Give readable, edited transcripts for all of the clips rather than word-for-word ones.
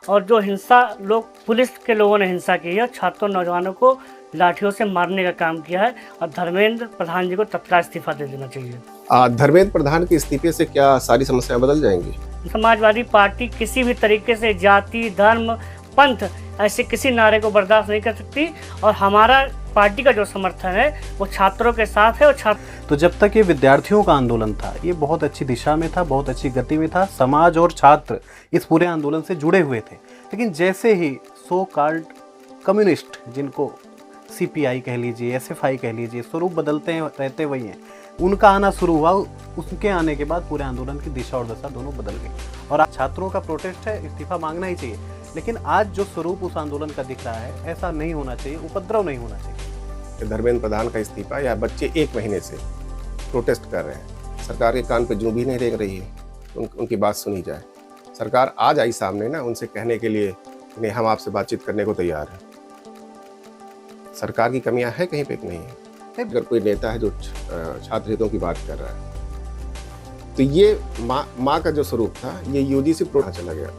और जो हिंसा पुलिस के लोगों ने हिंसा की है, छात्रों नौजवानों को लाठियों से मारने का काम किया है और धर्मेंद्र प्रधान जी को तत्काल इस्तीफा दे देना चाहिए। धर्मेंद्र प्रधान के इस्तीफे से क्या सारी समस्याएं बदल जाएंगी? समाजवादी पार्टी किसी भी तरीके से जाति, धर्म, पंथ ऐसे किसी नारे को बर्दाश्त नहीं कर सकती और हमारा पार्टी का जो समर्थन है वो छात्रों के साथ है। और तो जब तक ये विद्यार्थियों का आंदोलन था, ये बहुत अच्छी दिशा में था, बहुत अच्छी गति में था, समाज और छात्र इस पूरे आंदोलन से जुड़े हुए थे। लेकिन जैसे ही सो कॉल्ड कम्युनिस्ट, जिनको सीपीआई कह लीजिए, एसएफआई कह लीजिए, स्वरूप बदलते हैं रहते वही हैं, उनका आना शुरू हुआ, उसके आने के बाद पूरे आंदोलन की दिशा और दशा दोनों बदल गई। और आज छात्रों का प्रोटेस्ट है, इस्तीफा मांगना ही चाहिए। लेकिन आज जो स्वरूप उस आंदोलन का दिख रहा है, ऐसा नहीं होना चाहिए, उपद्रव नहीं होना चाहिए। धर्मेंद्र प्रधान का इस्तीफा, या बच्चे 1 महीने से प्रोटेस्ट कर रहे हैं, सरकार के कान पे जूं भी नहीं रेंग रही है, उनकी बात सुनी जाए। सरकार आज आई सामने ना, उनसे कहने के लिए नहीं, हम आपसे बातचीत करने को तैयार हैं। सरकार की कमियां है कहीं पे नहीं है। अगर कोई नेता है जो छात्र हितों की बात कर रहा है, तो ये माँ का जो स्वरूप था, ये यूजीसी प्रोटेस्ट चला गया।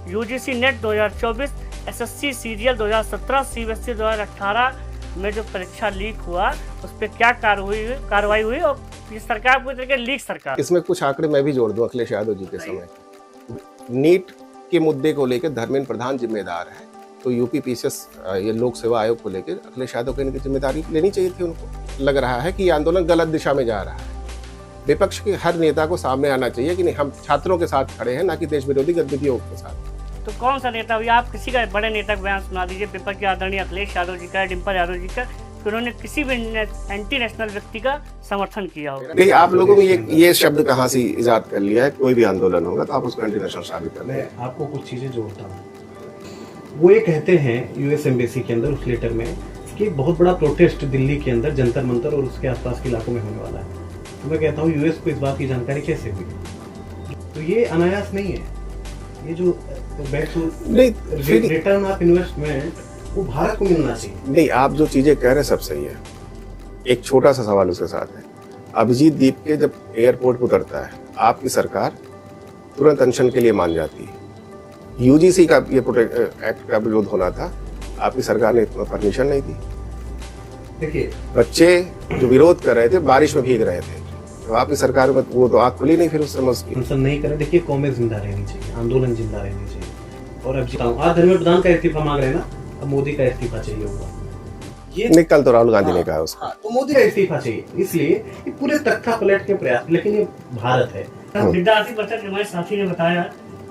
UGC net 2024, SSC serial 2017, CBSE 2018 में जो परीक्षा लीक हुआ, उस पर क्या कार्रवाई हुई और ये सरकार पूरी तरीके लीक सरकार। इसमें कुछ आंकड़े मैं भी जोड़ दूं अखिलेश यादव जी के समय। नीट के मुद्दे को लेकर धर्मेंद्र प्रधान जिम्मेदार है, तो यूपी पीसीएस ये लोक सेवा आयोग को लेकर अखिलेश यादव को इनकी जिम्मेदारी लेनी चाहिए थी उनको। लग रहा है कि ये आंदोलन गलत दिशा में जा रहा है। विपक्ष के हर नेता को सामने आना चाहिए कि नहीं, हम छात्रों के साथ खड़े हैं, ना कि देश विरोधी गतिविधियों के साथ। तो कौन सा नेता हुई, आप किसी का बड़े नेता का बयान सुना दीजिए, विपक्ष के आदरणीय अखिलेश यादव जी का, डिम्पल यादव जी का, कि उन्होंने किसी भी एंटी नेशनल व्यक्ति का समर्थन किया होगा। नहीं, आप लोगों ने ये शब्द कहाँ से इजाद कर लिया है? कोई भी आंदोलन होगा तो आप उसको एंटी नेशनल साबित कर लें। आपको कुछ चीजें जोड़ता हूँ। वो ये कहते हैं यूएस एम्बेसी के अंदर उस लेटर में कि बहुत बड़ा प्रोटेस्ट दिल्ली के अंदर जंतर मंतर और उसके आसपास के इलाकों में होने वाला है। तो मैं कहता हूँ यूएस को इस बात की जानकारी कैसे हुई? तो ये अनायास नहीं है। ये जो रिटर्न ऑफ इन्वेस्टमेंट वो भारत को मिलना चाहिए। नहीं, आप जो चीजें कह रहे हैं सब सही है। एक छोटा सा सवाल उसके साथ है। अभिजीत दीप के जब एयरपोर्ट पर उतरता है, आपकी सरकार तुरंत अनशन के लिए मान जाती है। यूजीसी का ये एक्ट का विरोध होना था, आपकी सरकार ने परमिशन नहीं दी। देखिए, बच्चे जो विरोध कर रहे थे बारिश में भीग रहे थे, तो आपकी सरकार में वो तो आग खुली नहीं फिर उस समय उसकी। अनशन नहीं करें। देखिए, कौमें जिंदा रहनी चाहिए, आंदोलन जिंदा रहनी चाहिए। और अब जिताऊं, आज धर्मेंद्र प्रधान का इस्तीफा मांग रहे हैं ना, अब मोदी का इस्तीफा चाहिए होगा। ये नहीं, कल तो राहुल गांधी ने कहा उसको। तो मोदी का इस्तीफा चाहिए। इसलिए ये पूरे तख्ता पलट के प्रयास, लेकिन ये भारत है। विद्यार्थी परिषद के हमारे साथी ने बताया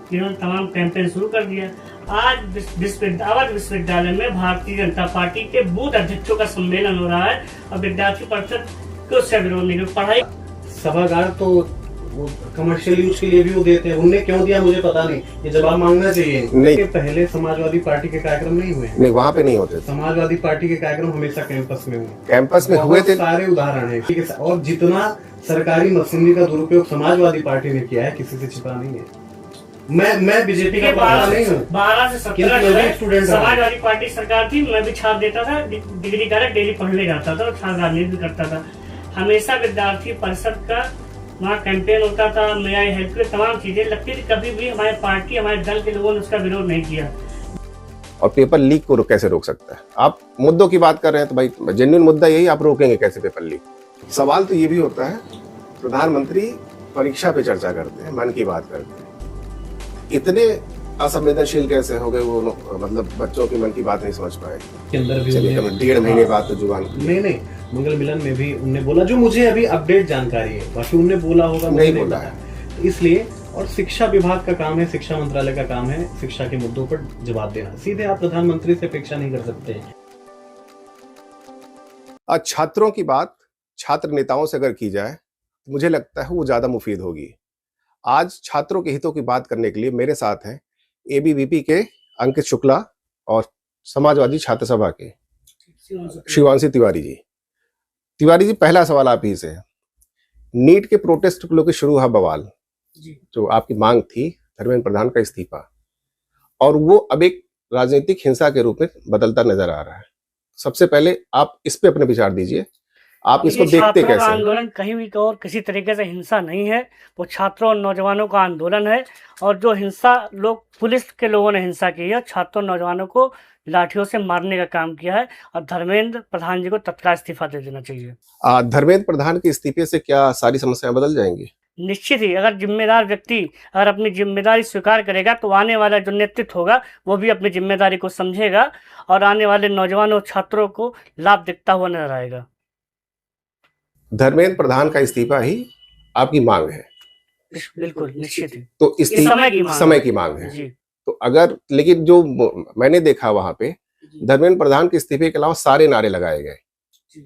कि उन्होंने तमाम कैंपेन शुरू कर दिया। आज अवध विश्वविद्यालय में भारतीय जनता पार्टी के बूथ अध्यक्षों का सम्मेलन हो रहा है और विद्यार्थी परिषद को उससे विरोध नहीं। पढ़ाई सभागार तो वो कमर्शियल यूज के लिए भी वो देते हैं, उनने क्यों दिया मुझे पता नहीं, ये जवाब मांगना चाहिए। नहीं, पहले समाजवादी पार्टी के कार्यक्रम नहीं हुए। नहीं, वहाँ पे नहीं होते। समाजवादी पार्टी के कार्यक्रम हमेशा कैंपस में हुए। कैंपस में हुए थे, सारे उदाहरण है। और जितना सरकारी मशीनरी का दुरुपयोग समाजवादी पार्टी ने किया है, किसी से छिपा नहीं है। मैं बीजेपी का नहीं हूँ। 12 से 17 स्टूडेंट समाजवादी पार्टी सरकार थी, मैं भी छाप देता था, डिग्री का डेली पढ़ने जाता था और राजनीति भी करता था। हमेशा विद्यार्थी परिषद का वहाँ कैंपेन होता था, मैं आई हेल्प के तमाम चीजें लगती थी। कभी भी हमारे पार्टी, हमारे दल के लोगों ने उसका विरोध नहीं किया। और पेपर लीक को कैसे रोक सकता है? आप मुद्दों की बात कर रहे हैं तो भाई जेन्युइन मुद्दा यही, आप रोकेंगे कैसे पेपर लीक? सवाल तो ये भी होता है, प्रधानमंत्री परीक्षा पे चर्चा करते हैं, मन की बात करते हैं, इतने असंवेदनशील कैसे हो गए वो? मतलब बच्चों की मन की बात नहीं समझ पाए। के अंदर भी 1.5 महीने बाद तो जुबान नहीं मंगल मिलन में भी उनने बोला, जो मुझे अभी अपडेट जानकारी है, बाकी उनने बोला होगा नहीं बोला है। इसलिए, और शिक्षा विभाग का काम है, शिक्षा मंत्रालय का काम है शिक्षा के मुद्दों पर जवाब देना। सीधे आप प्रधानमंत्री से अपेक्षा नहीं कर सकते। आज छात्रों की बात छात्र नेताओं से अगर की जाए, मुझे लगता है वो ज्यादा मुफीद होगी। आज छात्रों के हितों की बात करने के लिए मेरे साथ हैं एबीवीपी के अंकित शुक्ला और समाजवादी छात्र सभा के शिवांशी तिवारी जी। तिवारी जी, पहला सवाल आप ही से है। नीट के प्रोटेस्ट को लेकर शुरू हुआ बवाल, जो आपकी मांग थी धर्मेंद्र प्रधान का इस्तीफा, और वो अब एक राजनीतिक हिंसा के रूप में बदलता नजर आ रहा है। सबसे पहले आप इस पे अपने विचार दीजिए आप इसको देखिए, देखते छात्रों का कैसे हैं? आंदोलन कहीं भी और किसी तरीके से हिंसा नहीं है। वो छात्रों और नौजवानों का आंदोलन है। और जो हिंसा लोग पुलिस के लोगों ने हिंसा की है, छात्रों नौजवानों को लाठियों से मारने का काम किया है। और धर्मेंद्र प्रधान जी को तत्काल इस्तीफा दे देना चाहिए। धर्मेंद्र प्रधान के इस्तीफे से क्या सारी समस्याएं बदल जाएंगी? निश्चित ही, अगर जिम्मेदार व्यक्ति अगर अपनी जिम्मेदारी स्वीकार करेगा तो आने वाला जो नेतृत्व होगा वो भी अपनी जिम्मेदारी को समझेगा और आने वाले नौजवानों छात्रों को लाभ दिखता हुआ नजर आएगा। धर्मेंद्र प्रधान का इस्तीफा ही आपकी मांग है? बिल्कुल निश्चित ही। तो इस समय की मांग समय की मांग है। जी। तो अगर, लेकिन जो मैंने देखा वहां पे, धर्मेंद्र प्रधान के इस्तीफे के अलावा सारे नारे लगाए गए।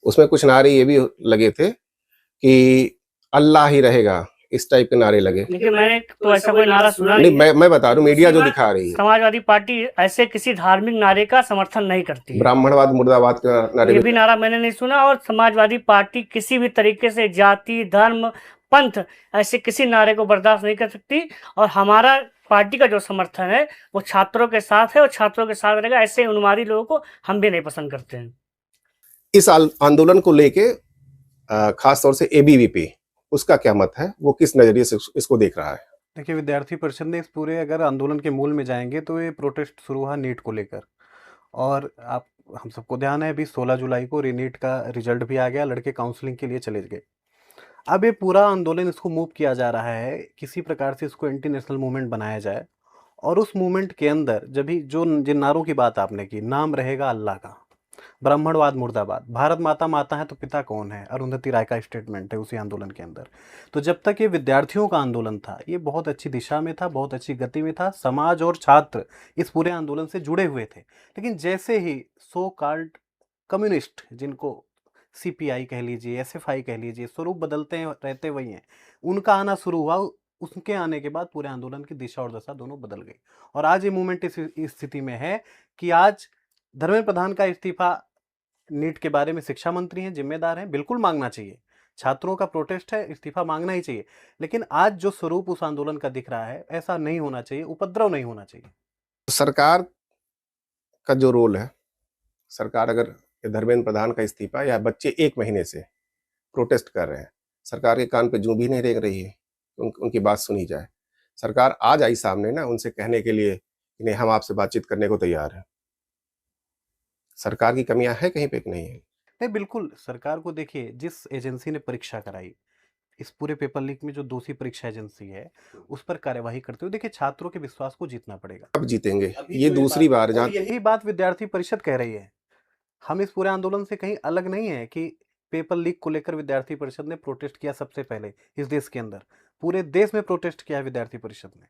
उसमें कुछ नारे ये भी लगे थे कि अल्लाह ही रहेगा, इस टाइप के नारे लगे। लेकिन मैंने तो ऐसा कोई नारा सुना नहीं, नहीं। मैं बता रहा हूँ, मीडिया जो दिखा रही है। समाजवादी पार्टी ऐसे किसी धार्मिक नारे का समर्थन नहीं करती है। ब्राह्मणवाद मुर्दाबाद का नारे ये भी भी नारा मैंने नहीं सुना। और समाजवादी पार्टी किसी भी तरीके से जाति, धर्म, पंथ ऐसे किसी नारे को बर्दाश्त नहीं कर सकती। और हमारा पार्टी का जो समर्थन है वो छात्रों के साथ है और छात्रों के साथ रहेगा। ऐसे उन्मादी लोगों को हम भी नहीं पसंद करते हैं। इस आंदोलन को लेके खास तौर से एबीवीपी, उसका क्या मत है? वो किस नजरिए से इसको देख रहा है? देखिए, विद्यार्थी परिषद ने इस पूरे अगर आंदोलन के मूल में जाएंगे तो ये प्रोटेस्ट शुरू हुआ नीट को लेकर। और आप हम सबको ध्यान है, अभी 16 जुलाई को रीनीट का रिजल्ट भी आ गया, लड़के काउंसलिंग के लिए चले गए। अब ये पूरा आंदोलन इसको मूव किया जा रहा है, किसी प्रकार से इसको एंटी नेशनल मूवमेंट बनाया जाए। और उस मूवमेंट के अंदर जब भी जो जिन नारों की बात आपने की, नाम रहेगा अल्लाह का, ब्राह्मणवाद मुर्दाबाद, भारत माता माता है तो पिता कौन है, अरुंधति राय का स्टेटमेंट है उसी आंदोलन के अंदर। तो जब तक ये विद्यार्थियों का आंदोलन था, ये बहुत अच्छी दिशा में था, बहुत अच्छी गति में था, समाज और छात्र इस पूरे आंदोलन से जुड़े हुए थे। लेकिन जैसे ही सो कॉल्ड कम्युनिस्ट, जिनको सीपीआई कह लीजिए, एसएफआई कह लीजिए, स्वरूप बदलते हैं रहते वही हैं, उनका आना शुरू हुआ, उसके आने के बाद पूरे आंदोलन की दिशा और दशा दोनों बदल गई। और आज ये मूवमेंट इस स्थिति में है कि आज धर्मेंद्र प्रधान का इस्तीफा, नीट के बारे में शिक्षा मंत्री हैं, जिम्मेदार हैं, बिल्कुल मांगना चाहिए। छात्रों का प्रोटेस्ट है, इस्तीफा मांगना ही चाहिए। लेकिन आज जो स्वरूप उस आंदोलन का दिख रहा है, ऐसा नहीं होना चाहिए, उपद्रव नहीं होना चाहिए। सरकार का जो रोल है, सरकार अगर धर्मेंद्र प्रधान का इस्तीफा, या बच्चे 1 महीने से प्रोटेस्ट कर रहे हैं, सरकार के कान पे जूं भी नहीं रेंग रही है, उनकी बात सुनी जाए। सरकार आज आई सामने ना उनसे कहने के लिए कि नहीं, हम आपसे बातचीत करने को तैयार हैं। सरकार की कमियां है कहीं पे कि नहीं है? नहीं, बिल्कुल सरकार को देखिए, जिस एजेंसी ने परीक्षा कराई, इस पूरे पेपर लीक में जो दोषी परीक्षा एजेंसी है, उस पर कार्यवाही करते हुए देखिए, छात्रों के विश्वास को जीतना पड़ेगा। अब जीतेंगे, ये दूसरी बार जहां यही बात विद्यार्थी परिषद कह रही है। हम इस पूरे आंदोलन से कहीं अलग नहीं है कि पेपर लीक को लेकर विद्यार्थी परिषद ने प्रोटेस्ट किया सबसे पहले इस देश के अंदर, पूरे देश में प्रोटेस्ट किया है विद्यार्थी परिषद ने।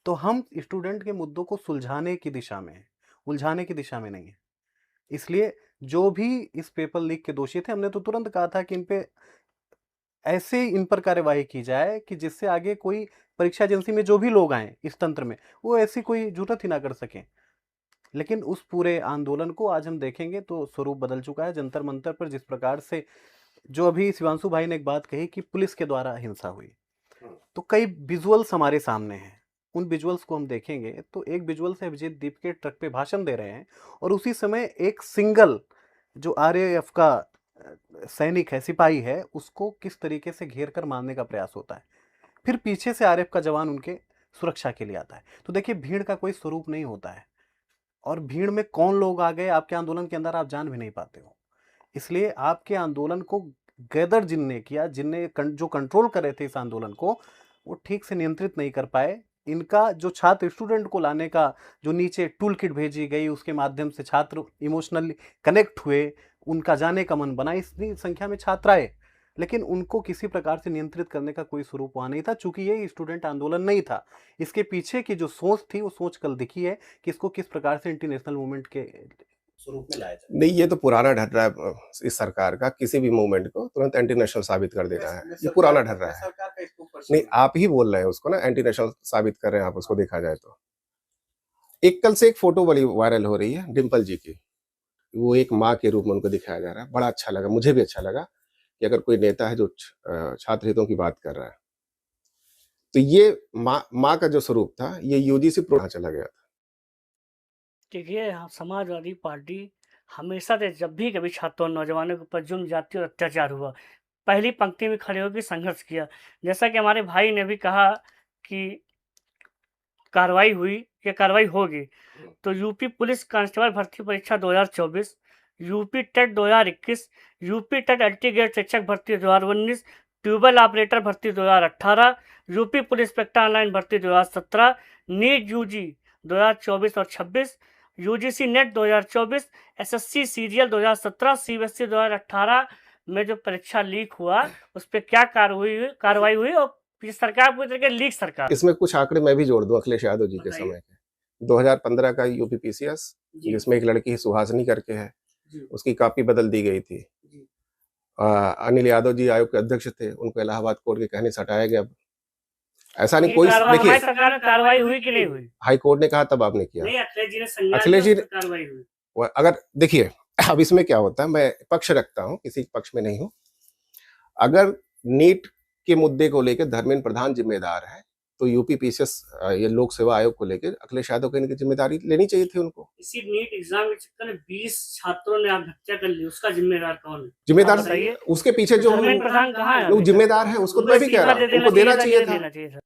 तो हम स्टूडेंट के मुद्दों को सुलझाने की दिशा में है, उलझाने की दिशा में नहीं है। इसलिए जो भी इस पेपर लीक के दोषी थे, हमने तो तुरंत कहा था कि इन पे ऐसे इन पर कार्यवाही की जाए कि जिससे आगे कोई परीक्षा एजेंसी में जो भी लोग आए इस तंत्र में, वो ऐसी कोई जुर्रत ही ना कर सकें। लेकिन उस पूरे आंदोलन को आज हम देखेंगे तो स्वरूप बदल चुका है। जंतर मंतर पर जिस प्रकार से, जो अभी शिवांशु भाई ने एक बात कही कि पुलिस के द्वारा हिंसा हुई, तो कई विजुअल्स हमारे सामने हैं। उन विजुअल्स को हम देखेंगे तो एक विजुअल से अभिजीत दीप के ट्रक पे भाषण दे रहे हैं और उसी समय एक सिंगल जो आरएएफ का सैनिक है, सिपाही है, उसको किस तरीके से घेर कर मारने का प्रयास होता है। फिर पीछे से आरएएफ का जवान उनके सुरक्षा के लिए आता है। तो देखिए, भीड़ का कोई स्वरूप नहीं होता है, और भीड़ में कौन लोग आ गए आपके आंदोलन के अंदर, आप जान भी नहीं पाते हो। इसलिए आपके आंदोलन को गैदर जिनने किया, जो कंट्रोल कर रहे थे इस आंदोलन को, वो ठीक से नियंत्रित नहीं कर पाए। इनका जो छात्र स्टूडेंट को लाने का जो नीचे टूल किट भेजी गई, उसके माध्यम से छात्र इमोशनली कनेक्ट हुए, उनका जाने का मन बना, इतनी संख्या में छात्र आए, लेकिन उनको किसी प्रकार से नियंत्रित करने का कोई स्वरूप वहां नहीं था, चूंकि ये स्टूडेंट आंदोलन नहीं था। इसके पीछे की जो सोच थी, वो सोच कल दिखी है कि इसको किस प्रकार से इंटरनेशनल मूवमेंट के स्वरूप में लाया जाए। नहीं, ये तो पुराना ढर रहा है इस सरकार का, किसी भी मूवमेंट को तुरंत एंटी नेशनल साबित कर देना है, ये पुराना ढर रहा है। नहीं, आप ही बोल रहे हैं उसको ना, एंटी नेशनल साबित कर रहे हैं आप उसको, देखा जाए तो। एक कल से एक फोटो बड़ी वायरल हो रही है डिम्पल जी की, वो एक माँ के रूप में उनको दिखाया जा रहा है। बड़ा अच्छा लगा, मुझे भी अच्छा लगा कि अगर कोई नेता है जो छात्र हितों की बात कर रहा है। तो ये माँ का जो स्वरूप था, ये यूजीसी प्रो चला गया था। देखिए, समाजवादी पार्टी हमेशा से जब भी कभी छात्रों और नौजवानों के ऊपर जुल्म जाति और अत्याचार हुआ, पहली पंक्ति में खड़े होकर संघर्ष किया। जैसा कि हमारे भाई ने भी कहा कि कार्रवाई हुई या कार्रवाई होगी, तो यूपी पुलिस कांस्टेबल भर्ती परीक्षा 2024, यूपी टेट 2021, यूपी टेट अल्टीगेट शिक्षक भर्ती 2019, ट्यूबवेल ऑपरेटर भर्ती 2018, यूपी पुलिस इंस्पेक्टर ऑनलाइन भर्ती 2017, नीट यूजी 2024 और 26, UGC net 2024, SSC serial 2017, CBSE 2018 में जो परीक्षा लीक हुआ उस पर क्या कार्रवाई हुई और ये सरकार पूरी तरीके लीक सरकार। इसमें कुछ आंकड़े मैं भी जोड़ दूं अखिलेश यादव जी के समय के। 2015 का यूपी पीसीएस, जिसमें एक लड़की सुहासिनी करके है, उसकी कॉपी बदल दी गई थी। अनिल यादव जी आयोग के अध्यक्ष थे, उनको इलाहाबाद कोर्ट के कहने से हटाया गया। ऐसा नहीं कोई, देखिए सरकार में कार्रवाई हुई कि नहीं हुई? हाई कोर्ट ने कहा तब आपने किया। नहीं, अखिलेश जी कार्रवाई हुई। अगर देखिए अब इसमें क्या होता है, मैं पक्ष रखता हूं, किसी पक्ष में नहीं हूं। अगर नीट के मुद्दे को लेकर धर्मेंद्र प्रधान जिम्मेदार है तो यूपी पीसीएस ये लोक सेवा आयोग को लेकर अखिलेश यादव को इनकी जिम्मेदारी लेनी चाहिए थी उनको। इसी नीट एग्जाम के चक्कर में 20 छात्रों ने आत्महत्या कर ली, उसका जिम्मेदार कौन है? जिम्मेदार उसके पीछे जो प्रधान कहाँ है? लोग जिम्मेदार है, उसको मैं भी कह रहा हूँ उनको देना चाहिए था।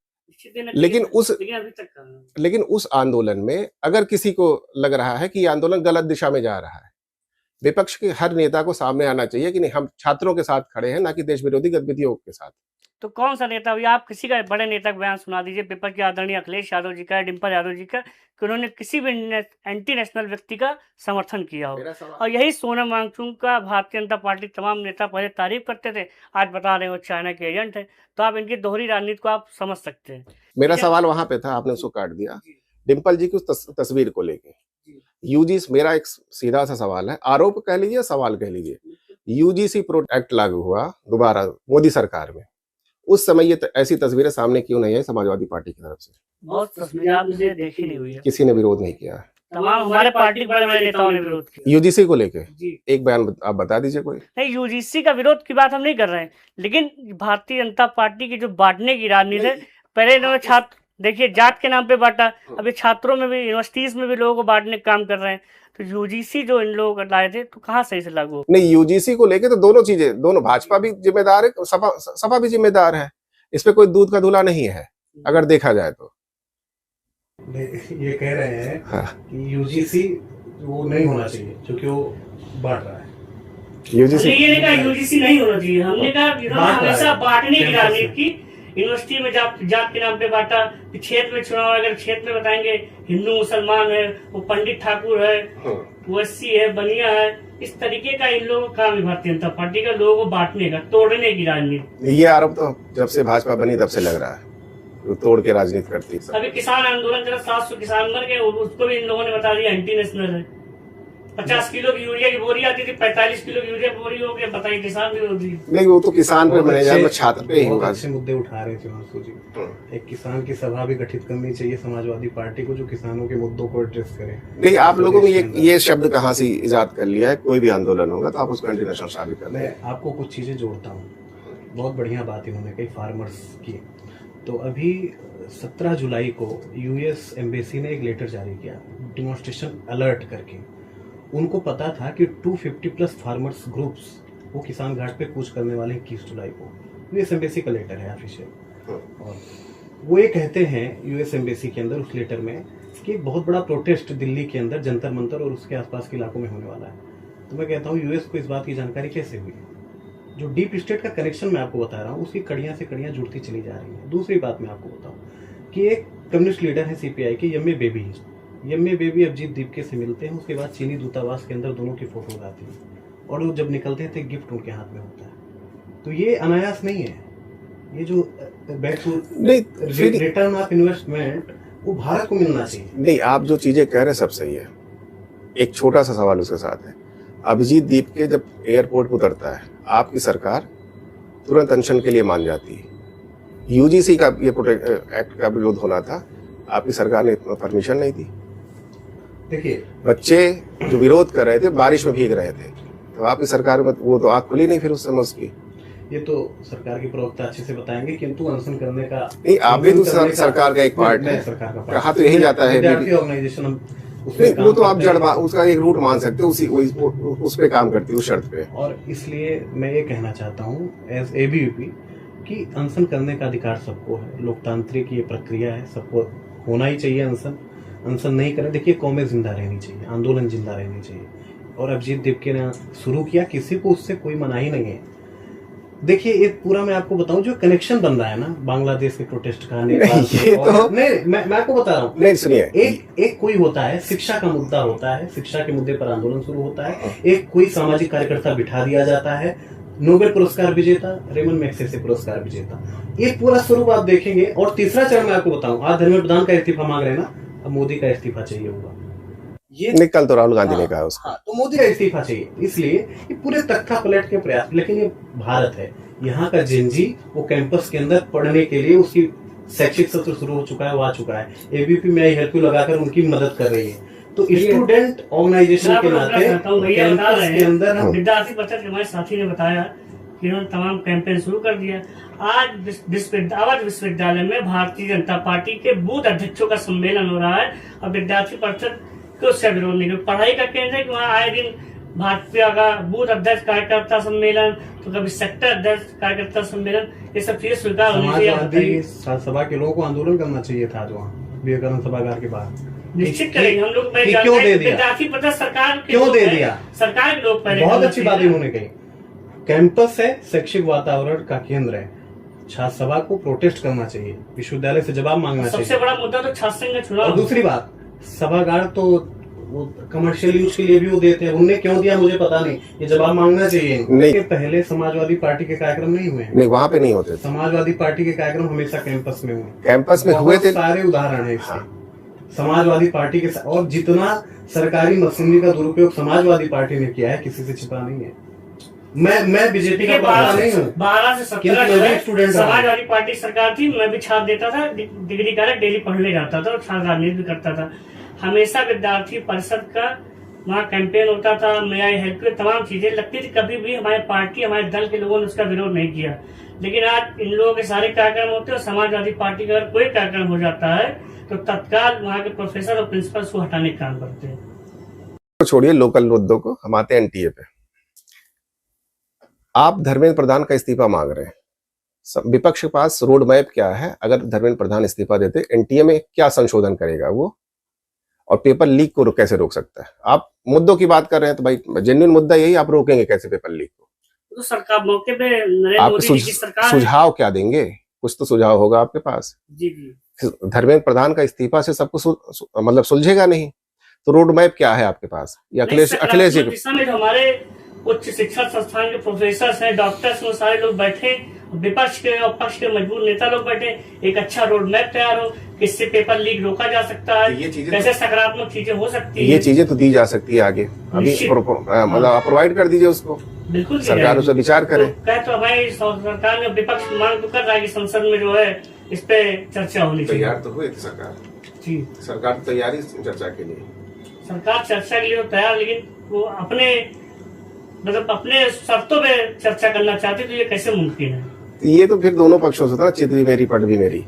लेकिन उस आंदोलन में अगर किसी को लग रहा है कि ये आंदोलन गलत दिशा में जा रहा है, विपक्ष के हर नेता को सामने आना चाहिए कि नहीं, हम छात्रों के साथ खड़े हैं, ना कि देश विरोधी गतिविधियों के साथ। तो कौन सा नेता हुआ? आप किसी का बड़े नेता का बयान सुना दीजिए, विपक्ष के आदरणीय अखिलेश यादव जी का, डिम्पल यादव जी का, कि उन्होंने किसी भी एंटी नेशनल व्यक्ति का समर्थन किया हो। और यही सोनम वांगचुक का भारतीय जनता पार्टी तमाम नेता पहले तारीफ करते थे, आज बता रहे हो चाइना के एजेंट है। तो आप इनकी दोहरी राजनीति को आप समझ सकते हैं। मेरा सवाल वहां पे था, आपने उसको काट दिया। डिम्पल जी की उस तस्वीर को लेके यूजीसी, मेरा एक सीधा सा सवाल है, आरोप कह लीजिए, सवाल कह लीजिए। यूजीसी एक्ट लागू हुआ दोबारा मोदी सरकार में, उस समय ये ऐसी तस्वीरें सामने क्यों नहीं आई समाजवादी पार्टी की तरफ से? बहुत तस्वीरें आपने देखी नहीं हुई है, किसी ने विरोध नहीं किया। तमाम हमारे पार्टी बड़े बड़े नेताओं ने विरोध किया यूजीसी को लेके। एक बयान आप बता दीजिए कोई। नहीं, यूजीसी का विरोध की बात हम नहीं कर रहे हैं, लेकिन भारतीय जनता पार्टी की जो बांटने की राजनीति है, पहले इन्होंने छात्र देखिए जात के नाम पे बांटा, अभी छात्रों में भी, यूनिवर्सिटीज में भी लोगों को बांटने का काम कर रहे हैं। तो यूजीसी जो इन लोगों को लाए थे तो कहाँ सही से लागू? नहीं, यूजीसी को लेके तो दोनों चीजें, दोनों भाजपा भी जिम्मेदार है, सपा भी जिम्मेदार है, इस पे कोई दूध का धुला नहीं है अगर देखा जाए तो। ये कह रहे हैं कि यूजीसी वो नहीं होना चाहिए क्योंकि वो बांट रहा है। यूजीसी ये नहीं कहा यूजीसी नहीं होना चाहिए, हमने कहा हमेशा बांटने की राजनीति की। यूनिवर्सिटी में जात के नाम पे बांटा, क्षेत्र में चुनाव, अगर क्षेत्र में बताएंगे हिंदू मुसलमान है, वो पंडित ठाकुर है, वो एससी है, बनिया है, इस तरीके का इन लोगों का काम भारतीय जनता पार्टी का, लोगों को बांटने का, तोड़ने की राजनीति। ये आरोप तो जब से भाजपा बनी तब से लग रहा है, तो तोड़ के राजनीति करती है। अभी किसान आंदोलन चला, 700 किसान मर गए, उसको भी इन लोगों ने बता दिया एंटी नेशनल है। 50 किलो की यूरिया की बोरी आती थी, 45 किलो की यूरिया बोरी हो गया, बताइए किसान भी होती। नहीं, वो तो किसान पे मैंने यार छात्र पे ही होगा। अच्छे मुद्दे उठा रहे थे मानसू जी। एक किसान की सभा भी गठित करनी चाहिए समाजवादी पार्टी को, जो किसानों के मुद्दों को एड्रेस करे। नहीं, आप लोगों ने ये शब्द कहाँ से इजाद कर लिया है? कोई भी आंदोलन होगा तो आप उसको एंटी नेशनल साबित कर रहे हैं। आपको कुछ चीजें जोड़ता हूँ, बहुत बढ़िया बात इन्होंने कही फार्मर्स की। तो अभी 17 जुलाई को यूएस एम्बेसी ने एक लेटर जारी किया डिमॉन्स्ट्रेशन अलर्ट करके। उनको पता था कि 250 प्लस फार्मर्स ग्रुप्स वो किसान घाट पे कूच करने वाले हैं 21 जुलाई को। यूएस एम्बेसी का लेटर है ऑफिशियल, और वो ये कहते हैं यूएस एम्बेसी के अंदर उस लेटर में कि बहुत बड़ा प्रोटेस्ट दिल्ली के अंदर जंतर मंतर और उसके आसपास के इलाकों में होने वाला है। तो मैं कहता हूँ यूएस को इस बात की जानकारी कैसे हुई? जो डीप स्टेट का कनेक्शन मैं आपको बता रहा हूँ, उसकी कड़ियाँ से कड़ियाँ जुड़ती चली जा रही है। दूसरी बात मैं आपको बताऊँ कि एक कम्युनिस्ट लीडर है सीपीआई के, यम्मे बेबी अभिजीत दीपके से मिलते हैं। उसके बाद चीनी दूतावास के अंदर दोनों की फोटो आती है, और वो जब निकलते थे गिफ्ट उनके हाथ में होता है। तो ये अनायास नहीं है, ये जो back to return of investment वो भारत को मिलना चाहिए। नहीं, आप जो चीजें कह रहे हैं सब सही है। एक छोटा सा सवाल उसके साथ है, अभिजीत दीपके जब एयरपोर्ट पर उतरता है, आपकी सरकार तुरंत अनशन के लिए मान जाती है। यूजीसी का ये एक्ट का विरोध होना था, आपकी सरकार ने परमिशन नहीं दी। देखिए, बच्चे जो विरोध कर रहे थे बारिश में भीग रहे थे, तो आपकी सरकार में वो तो आंख खुली नहीं फिर उस समय उसकी। ये तो सरकार के प्रवक्ता अच्छे से बताएंगे, किंतु अनशन करने का नहीं, आप भी तो सरकार का एक पार्ट है, सरकार का कहा तो यही जाता है। विद्यार्थी ऑर्गेनाइजेशन उसमें वो तो आप करते हैं। उसका एक रूट मान सकते हो, उस पे काम करती है, उस शर्त पे। और इसलिए मैं ये कहना चाहता हूँ एज एबीवीपी कि अनशन करने का अधिकार सबको है, लोकतांत्रिक ये प्रक्रिया है, सबको होना ही चाहिए अनशन। अनशन नहीं करें, देखिए कौमें जिंदा रहनी चाहिए, आंदोलन जिंदा रहनी चाहिए। और अभिजीत देवके ने शुरू किया, किसी को उससे कोई मनाही नहीं है। देखिए एक पूरा मैं आपको बताऊं जो कनेक्शन बन रहा है ना बांग्लादेश के प्रोटेस्ट का, नेपाल के, नहीं मैं आपको बता रहा हूँ। नहीं सुनिए, एक कोई होता है शिक्षा का मुद्दा होता है, शिक्षा के मुद्दे पर आंदोलन शुरू होता है। एक कोई सामाजिक कार्यकर्ता बिठा दिया जाता है, नोबेल पुरस्कार विजेता, रेमन मैग्सेसे पुरस्कार विजेता, ये पूरा स्वरूप आप देखेंगे। और तीसरा चरण मैं आपको बताऊं, आज धर्मेंद्र प्रधान का इस्तीफा मांग रहे हैं ना, अब मोदी का इस्तीफा चाहिए होगा। ये कल तो राहुल गांधी ने कहा उसको। तो मोदी का इस्तीफा चाहिए, इसलिए ये पूरे तख्ता पलट के प्रयास। लेकिन ये भारत है, यहाँ का जेनजी वो कैंपस के अंदर पढ़ने के लिए उसकी शैक्षिक सत्र शुरू हो चुका है, वो आ चुका है। एबीपी में हेल्प लगाकर उनकी मदद कर रही है। तो स्टूडेंट ऑर्गेनाइजेशन के नाते कैंपस के अंदर हम विद्यार्थी परिषद के हमारे साथी ने बताया कि उन्होंने तमाम कैंपेन शुरू कर दिया। आज अवध विश्वविद्यालय में भारतीय जनता पार्टी के बूथ अध्यक्षों का सम्मेलन हो रहा है और विद्यार्थी परिषद को उससे विरोध नहीं। पढ़ाई का केंद्र है कि वहाँ आए दिन भाजपा का बूथ अध्यक्ष कार्यकर्ता सम्मेलन, तो कभी सेक्टर अध्यक्ष कार्यकर्ता सम्मेलन, ये सब चीजें स्वीकार होनी चाहिए। सभा के लोगों को आंदोलन करना चाहिए था जो वहाँ विवेकानंद सभागार के बाहर। निश्चित करेंगे हम लोग। क्यों दे दिया विद्यार्थी परिषद सरकार क्यों दे दिया? सरकार के लोग पहले बहुत अच्छी बात उन्होंने कही। कैंपस है, शैक्षिक वातावरण का केंद्र है, छात्र सभा को प्रोटेस्ट करना चाहिए, विश्वविद्यालय से जवाब मांगना चाहिए। सबसे बड़ा मुद्दा तो छात्र संघ का चुनाव। और दूसरी बात, सभागार तो वो कमर्शियल यूज के लिए भी वो देते हैं, उनने क्यों दिया मुझे पता नहीं, ये जवाब मांगना चाहिए। नहीं, पहले समाजवादी पार्टी के कार्यक्रम नहीं हुए, नहीं वहाँ पे नहीं होते। समाजवादी पार्टी के कार्यक्रम हमेशा कैंपस में हुए, कैंपस में हुए थे, सारे उदाहरण है इसके। समाजवादी पार्टी के और जितना सरकारी मशीनरी का दुरुपयोग समाजवादी पार्टी ने किया है, किसी से छिपा नहीं है। मैं बीजेपी का नहीं हूँ। 12 से 17 स्टूडेंट समाजवादी पार्टी सरकार थी, मैं भी छात्र देता था, डिग्री कार्य डेली पढ़ने जाता था और छात्र राजनीति भी करता था। हमेशा विद्यार्थी परिषद का वहाँ कैंपेन होता था, मैं आई हेल्प, तमाम चीजें लगती थी। कभी भी हमारी पार्टी, हमारे दल के लोगों ने उसका विरोध नहीं किया। लेकिन आज इन लोगों के सारे कार्यक्रम होते हैं और समाजवादी पार्टी का अगर कोई कार्यक्रम हो जाता है तो तत्काल वहाँ के प्रोफेसर और प्रिंसिपल को हटाने का काम करते हैं। छोड़िए लोकल मुद्दों को, हम आते हैं एनटीए पे। आप धर्मेंद्र प्रधान का इस्तीफा मांग रहे हैं, विपक्ष के पास रोड मैप क्या है? अगर धर्मेंद्र प्रधान इस्तीफा देते, एनटीए में क्या संशोधन करेगा वो, और पेपर लीक को कैसे रोक सकता है? आप मुद्दों की बात कर रहे हैं तो भाई जेन्युइन मुद्दा यही, आप रोकेंगे कैसे पेपर लीक को? तो सरकार मौके पे नरेंद्र मोदी जी की सरकार, सुझाव क्या देंगे? कुछ तो सुझाव होगा आपके पास। जी जी। धर्मेंद्र प्रधान का इस्तीफा से सब कुछ मतलब सुलझेगा नहीं, तो रोड मैप क्या है आपके पास? ये अखिलेश जी दिशा में जो हमारे उच्च शिक्षा संस्थान के प्रोफेसर हैं, डॉक्टर्स, वो सारे लोग बैठे, विपक्ष के और पक्ष के मजबूर नेता लोग बैठे, एक अच्छा रोड मैप तैयार हो, किससे पेपर लीक रोका जा सकता है, कैसे सकारात्मक चीजें हो सकती है। ये चीजें तो दी जा सकती है आगे, अभी मतलब आप प्रोवाइड कर दीजिए उसको, बिल्कुल सरकार उस पर विचार करे। तो हमारी सरकार ने विपक्ष मांग तो कर रहा है कि संसद में जो है इस पे चर्चा होनी चाहिए। तैयार तो हुई थी सरकार जी, सरकार तैयारी चर्चा के लिए, सरकार चर्चा के लिए तैयार, लेकिन वो अपने शर्तों पे चर्चा करना चाहती, तो ये कैसे मुमकिन है? ये तो फिर दोनों पक्षों से था, चित भी मेरी पट भी मेरी,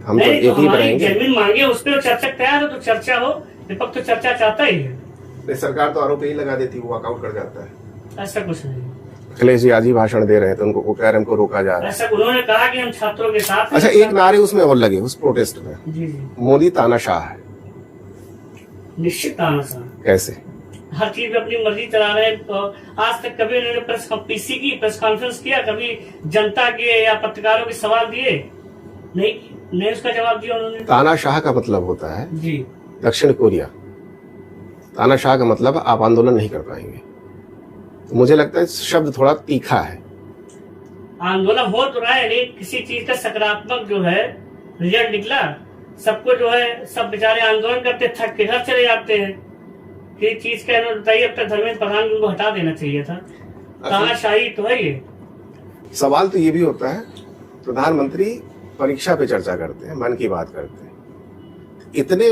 हम तो एक ही रहेंगे। जमीन मांगे उस पर चर्चा तैयार हो तो चर्चा हो, विपक्ष तो चर्चा चाहता ही है। सरकार तो आरोप ही लगा देती, वो वॉकआउट कर जाता है। ऐसा कुछ नहीं। अखिलेश जी आज ही भाषण दे रहे हैं तो उनको कह रहे हमको रोका जा रहा है। ऐसा उन्होंने कहा कि हम छात्रों के साथ। अच्छा, एक नारे उसमें और लगे उस प्रोटेस्ट में, जी जी, मोदी तानाशाह है। निश्चित तानाशाह कैसे? हर चीज में अपनी मर्जी चला रहे हैं। तो आज तक कभी उन्होंने पीसी की प्रेस कॉन्फ्रेंस किया, कभी जनता के या पत्रकारों के सवाल दिए? नहीं उसका जवाब दिया उन्होंने। तानाशाह का मतलब होता है जी दक्षिण कोरिया। तानाशाह का मतलब आप आंदोलन नहीं कर पाएंगे। तो मुझे लगता है शब्द थोड़ा तीखा है। आंदोलन हो तो रहा है, लेकिन किसी चीज का सकारात्मक जो है रिजल्ट निकला, सबको जो है सब बेचारे आंदोलन करते थक के घर चले जाते हैं। ये चीज का बताइए, अब तक धर्मेंद्र प्रधान को हटा देना चाहिए था। तानाशाही तो है ये। सवाल तो ये भी होता है, प्रधानमंत्री परीक्षा पे चर्चा करते हैं, मन की बात करते हैं, इतने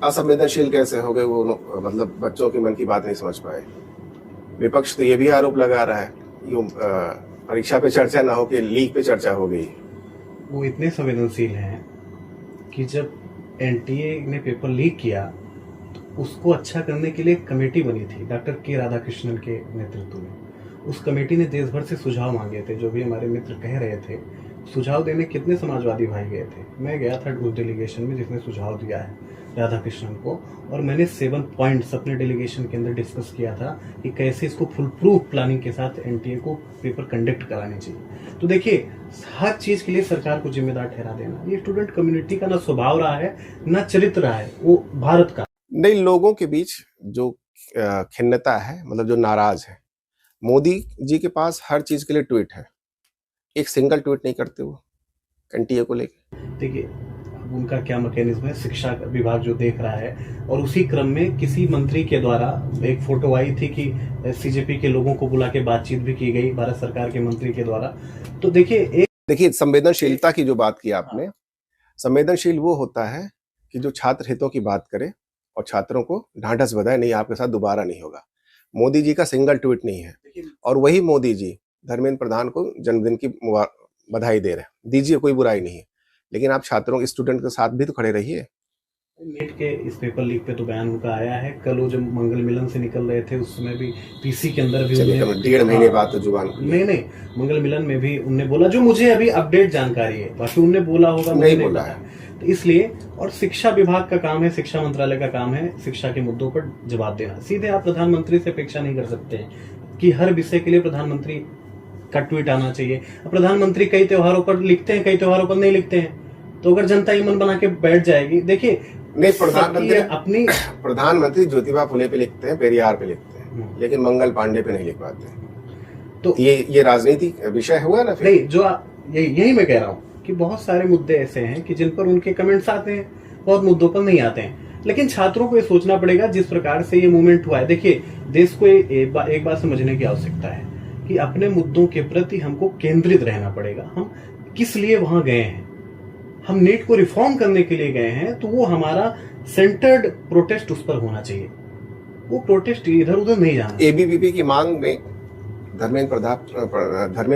असंवेदनशील कैसे हो गए वो, मतलब बच्चों के मन की बात नहीं समझ पाए। विपक्ष तो ये भी आरोप लगा रहा है परीक्षा पे चर्चा ना हो के लीक पे चर्चा हो गई। वो इतने संवेदनशील हैं कि जब एनटीए ने पेपर लीक किया तो उसको अच्छा करने के लिए एक कमेटी बनी थी डॉक्टर के राधाकृष्णन के नेतृत्व में। उस कमेटी ने देश भर से सुझाव मांगे थे, जो भी हमारे मित्र कह रहे थे। सुझाव देने कितने समाजवादी भाई गए थे। मैं गया था उस डेलीगेशन में जिसने सुझाव दिया है राधाकृष्णन को, और मैंने 7 पॉइंट्स अपने डेलीगेशन के अंदर डिस्कस किया था कि कैसे इसको फुल प्रूफ प्लानिंग के साथ एनटीए को पेपर कंडक्ट करानी चाहिए। तो देखिए, हर चीज के लिए सरकार को जिम्मेदार ठहरा देना, ये स्टूडेंट कम्युनिटी का ना स्वभाव रहा है ना चरित्र रहा है, वो भारत का। नई लोगों के बीच जो खिन्नता है, मतलब जो नाराज है, मोदी जी के पास हर चीज के लिए ट्वीट है, एक सिंगल ट्वीट नहीं करते वो एनटीए को लेकर। देखिए, अब उनका क्या मैकेनिज्म है, शिक्षा विभाग जो देख रहा है, और उसी क्रम में किसी मंत्री के द्वारा एक फोटो आई थी कि सीजेपी के लोगों को बुला के बातचीत भी की गई भारत सरकार के मंत्री के द्वारा। तो देखिए संवेदनशीलता की जो बात की आपने, संवेदनशील वो होता है कि जो छात्र हितों की बात करे और छात्रों को ढांढस बधाए, नहीं आपके साथ दोबारा नहीं होगा। मोदी जी का सिंगल ट्वीट नहीं है, और वही मोदी जी धर्मेंद्र प्रधान को जन्मदिन की बधाई दे रहे हैं। दीजिए, कोई बुराई नहीं है, लेकिन आप छात्रों के, स्टूडेंट के साथ भी तो खड़े रहिए। नीट के इस पेपर लीक पे तो बयान उनका आया है। कल वो जब मंगल मिलन से निकल रहे थे उस समय भी पीसी के अंदर भी 1.5 महीने बाद तो जुबान नहीं मंगल मिलन में भी उनने बोला, जो मुझे अभी अपडेट जानकारी है, बाकी उनने बोला होगा नहीं बोला है। तो इसलिए, और शिक्षा विभाग का काम है, शिक्षा मंत्रालय का काम है शिक्षा के मुद्दों पर जवाब देना। सीधे आप प्रधानमंत्री से अपेक्षा नहीं कर सकते हैं कि हर विषय के लिए प्रधानमंत्री का ट्वीट आना चाहिए। प्रधानमंत्री कई त्योहारों पर लिखते हैं, कई त्योहारों पर नहीं लिखते हैं, तो अगर जनता ये मन बना के बैठ जाएगी। देखिए, नहीं, प्रधानमंत्री ज्योतिबा फुले पे लिखते हैं, पेरियार पे लिखते हैं, लेकिन मंगल पांडे पे नहीं लिख पाते। तो ये राजनीतिक विषय हुआ ना फिर। नहीं, जो यही मैं कह रहा हूँ कि बहुत सारे मुद्दे ऐसे हैं कि जिन पर उनके कमेंट्स आते हैं, बहुत मुद्दों पर नहीं आते हैं। लेकिन छात्रों को ये सोचना पड़ेगा, जिस प्रकार से ये मूवमेंट हुआ है। देखिए, देश को एक बात समझने की आवश्यकता है कि अपने मुद्दों के प्रति हमको केंद्रित रहना पड़ेगा। हम किस लिए वहां गए हैं? हम नीट को रिफॉर्म करने के लिए गए हैं, तो वो हमारा सेंटर्ड प्रोटेस्ट उस पर होना चाहिए। वो प्रोटेस्ट इधर उधर नहीं जाना। एबीवीपी की मांग में धर्मेंद्र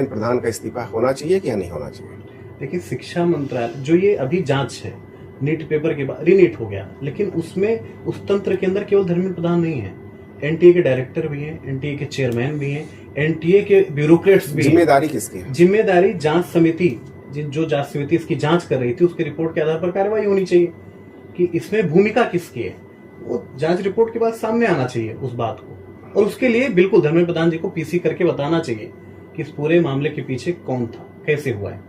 प्रधान का इस्तीफा होना चाहिए कि नहीं होना चाहिए? देखिए, शिक्षा मंत्रालय जो ये अभी जांच है, नीट पेपर के बाद रीनीट हो गया, लेकिन उसमें उस तंत्र के अंदर केवल धर्मेंद्र प्रधान नहीं है, एनटीए के डायरेक्टर भी हैं, एनटीए के चेयरमैन भी हैं, एनटीए के ब्यूरोक्रेट्स भी। जिम्मेदारी किसकी है? जिम्मेदारी जांच समिति, जो जांच समिति इसकी जांच कर रही थी, उसकी रिपोर्ट के आधार पर कार्रवाई होनी चाहिए कि इसमें भूमिका किसकी है। वो जांच रिपोर्ट के बाद सामने आना चाहिए उस बात को, और उसके लिए बिल्कुल धर्मेंद्र प्रधान जी को पीसी करके बताना चाहिए कि इस पूरे मामले के पीछे कौन था, कैसे हुआ है।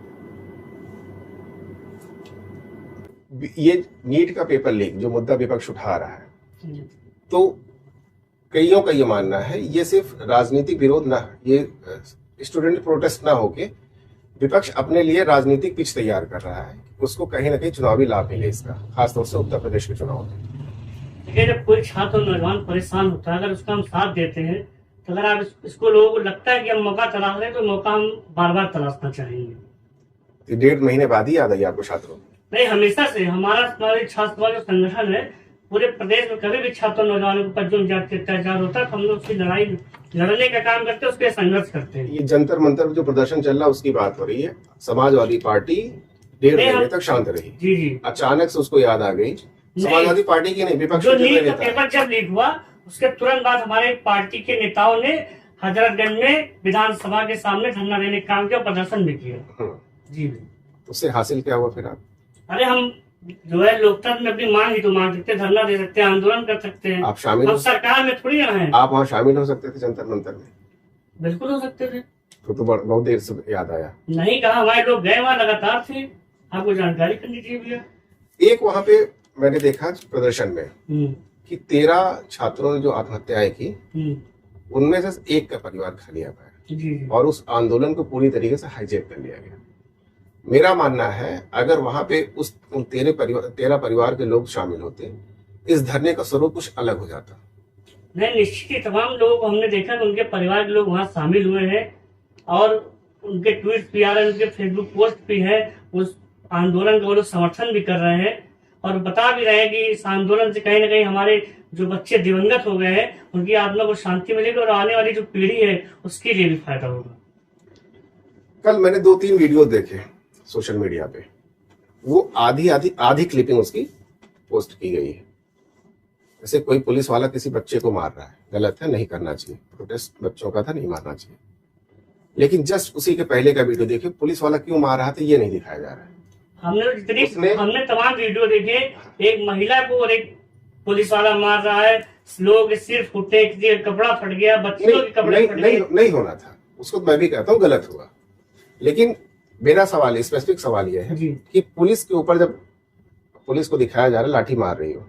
ये नीट का पेपर लीक जो मुद्दा विपक्ष उठा रहा है, तो कईयों का ये मानना है ये सिर्फ राजनीतिक विरोध ना, ये स्टूडेंट प्रोटेस्ट ना होके विपक्ष अपने लिए राजनीतिक पिच तैयार कर रहा है, उसको कहीं ना कहीं चुनावी लाभ मिले इसका, खासतौर से उत्तर प्रदेश के चुनाव में। जब कोई छात्र और नौजवान परेशान होता है, अगर उसका हम साथ देते हैं, तो अगर आप इसको लोगों को लगता है कि हम मौका तलाश रहे हैं, तो मौका हम बार बार तलाशना चाहेंगे। 1.5 महीने बाद ही याद आई आपको छात्रों? नहीं, हमेशा से हमारे छात्र जो संगठन है, पूरे प्रदेश में कभी भी छात्र नौजवानों पर जो अत्याचार होता है, हम लोग उसकी लड़ाई लड़ने का काम करते हैं, उसके संघर्ष करते हैं। ये जंतर मंतर जो प्रदर्शन चल रहा है उसकी बात हो रही है। समाजवादी पार्टी 1.5 महीने तक शांत रही, जी, अचानक से उसको याद आ गई। समाजवादी पार्टी की नहीं, विपक्ष जो नीट का पेपर जब लीक हुआ, उसके तुरंत बाद हमारे पार्टी के नेताओं ने हजरतगंज में विधानसभा के सामने धरना देने का काम किया, प्रदर्शन भी किया। जी, उससे हासिल क्या हुआ फिर आप? अरे हम जो है लोकतंत्र में अपनी मांग ही तो मांग सकते हैं, धरना दे सकते हैं, आंदोलन कर सकते हैं। आप शामिल, हम सरकार में थोड़ी रहे हैं। आप वहाँ शामिल हो सकते थे जंतर मंतर में? बिल्कुल हो सकते थे। तो बहुत देर से याद आया। नहीं कहा, हमारे लोग गए वहाँ लगातार थे, आपको जानकारी करनी चाहिए भैया। एक वहाँ पे मैंने देखा प्रदर्शन में कि 13 छात्रों ने जो आत्महत्याएं की, उनमें से एक का परिवार खा लिया गया, और उस आंदोलन को पूरी तरीके से हाईजैक कर लिया गया। मेरा मानना है अगर वहां पे उन 13 परिवार के लोग शामिल होते, इस धरने का स्वरूप कुछ अलग हो जाता। नहीं, निश्चित ही तमाम लोगों को हमने देखा कि उनके परिवार के लोग वहाँ शामिल हुए हैं, और उनके ट्वीट भी आ रहे हैं, उनके फेसबुक पोस्ट भी है, उस आंदोलन का वो लोग समर्थन भी कर रहे हैं, और बता भी रहे हैं कि इस आंदोलन से कहीं ना कहीं हमारे जो बच्चे दिवंगत हो गए हैं, उनकी आत्मा को शांति मिलेगी, और आने वाली जो पीढ़ी है उसके लिए भी फायदा होगा। कल मैंने 2-3 वीडियो देखे सोशल मीडिया पे, वो आधी क्लिपिंग उसकी पोस्ट की गई है। जैसे कोई पुलिस वाला किसी बच्चे को मार रहा है, गलत है, नहीं करना चाहिए, प्रोटेस्ट बच्चों का था, नहीं मारना चाहिए। लेकिन जस्ट उसी के पहले का वीडियो देखिए, पुलिस वाला क्यों मार रहा था ये नहीं दिखाया जा रहा है। हमने तमाम वीडियो देखे, एक महिला को और एक पुलिस वाला मार रहा है, लोग सिर फुटे, किसी का कपड़ा फट गया, बच्चों के कपड़े फट गए। नहीं होना था उसको, मैं भी कहता हूँ गलत हुआ। लेकिन मेरा सवाल, स्पेसिफिक सवाल यह है कि पुलिस के ऊपर जब पुलिस को दिखाया जा रहा है लाठी मार रही हो,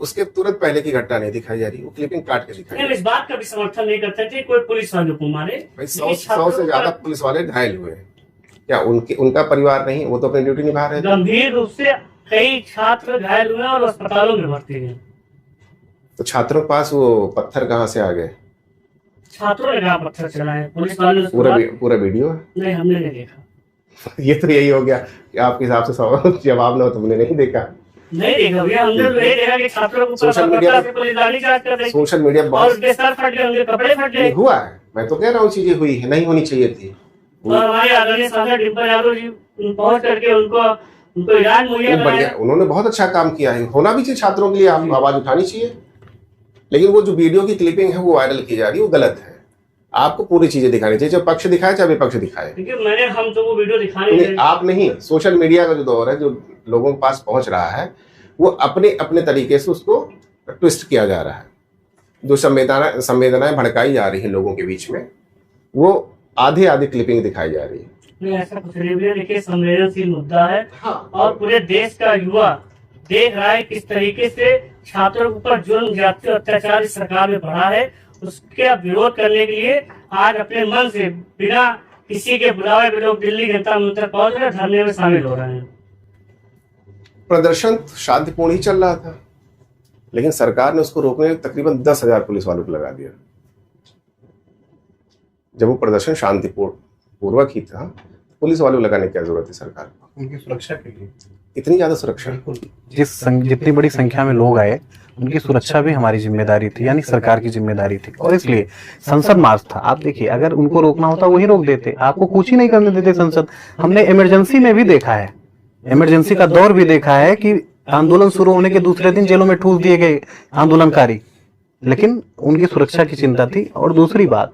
उसके तुरंत पहले की घटना नहीं दिखाई जा रही, वो क्लिपिंग काट के दिखाई। इस बात का भी समर्थन नहीं करते थे कोई पुलिस वालों को मारे। 100 से ज्यादा पुलिस वाले घायल हुए, क्या उनका परिवार नहीं, वो तो अपनी ड्यूटी निभा रहे थे। गंभीर रूप से कई छात्र घायल हुए और अस्पतालों में भर्ती हैं। तो छात्रों के पास वो पत्थर कहाँ से आ गए? छात्रों ने कहा पत्थर चलाए, पुलिस वालों ने पूरा वीडियो है? नहीं, हमने नहीं देखा। ये तो यही हो गया कि आपके हिसाब से सवाल जवाब ना हो, तुमने नहीं देखा। नहीं देखा भैया, हमने तो यही देखा कि छात्रों को सोशल मीडिया पे पुलिस लाठी चार्ज कर रही, सोशल मीडिया और उनके सर फट गए, उनके कपड़े फट गए। हुआ है, मैं तो कह रहा हूँ चीजें हुई है, नहीं होनी चाहिए थी। और हमारे आदरणीय सांसद डिम्पल यादव जी पहुंच करके उनको इलाज मुहैया कराया। उन्होंने बहुत अच्छा काम किया है, होना भी चाहिए छात्रों के लिए, आवाज उठानी चाहिए। लेकिन वो जो वीडियो की क्लिपिंग है वो वायरल की जा रही है, वो गलत है। आपको पूरी चीजें दिखानी चाहिए, चाहे पक्ष दिखाए चाहे विपक्ष दिखाए। हम तो वो वीडियो दिखाने आप नहीं, सोशल मीडिया का जो दौर है, जो लोगों के पास पहुंच रहा है, वो अपने अपने तरीके से उसको ट्विस्ट किया जा रहा है। जो संवेदनाएं भड़काई जा रही हैं लोगों के बीच में, वो आधी क्लिपिंग दिखाई जा रही है। नहीं, ऐसा कुछ नहीं भैया, देखिए संवेदनशील मुद्दा है। हाँ। और पूरे देश का युवा देख रहा है किस तरीके से छात्रों के ऊपर जुल्म, जाति और अत्याचार इस सरकार में बढ़ा है। उसके विरोध करने के लिए आज अपने मन से बिना किसी के बुलावे पे लोग दिल्ली जनता मंदिर पहुंच रहे, धरने में शामिल हो रहे हैं। प्रदर्शन शांतिपूर्ण ही चल रहा था, लेकिन सरकार ने उसको रोकने में तकरीबन 10,000 पुलिस वालों को लगा दिया। जब वो प्रदर्शन शांतिपूर्वक ही था, पुलिस वालों को लगाने की क्या जरूरत है सरकार को? उनकी सुरक्षा के लिए इतनी ज्यादा सुरक्षा? जितनी बड़ी संख्या में लोग आए, उनकी सुरक्षा भी हमारी जिम्मेदारी थी, यानी सरकार की जिम्मेदारी थी। और इसलिए संसद मार्च था। आप देखिए, अगर उनको रोकना होता वही रोक देते, आपको कुछ ही नहीं करने देते संसद। हमने इमरजेंसी में भी देखा है, इमरजेंसी का दौर भी देखा है कि आंदोलन शुरू होने के दूसरे दिन जेलों में ठूस दिए गए आंदोलनकारी, लेकिन उनकी सुरक्षा की चिंता थी। और दूसरी बात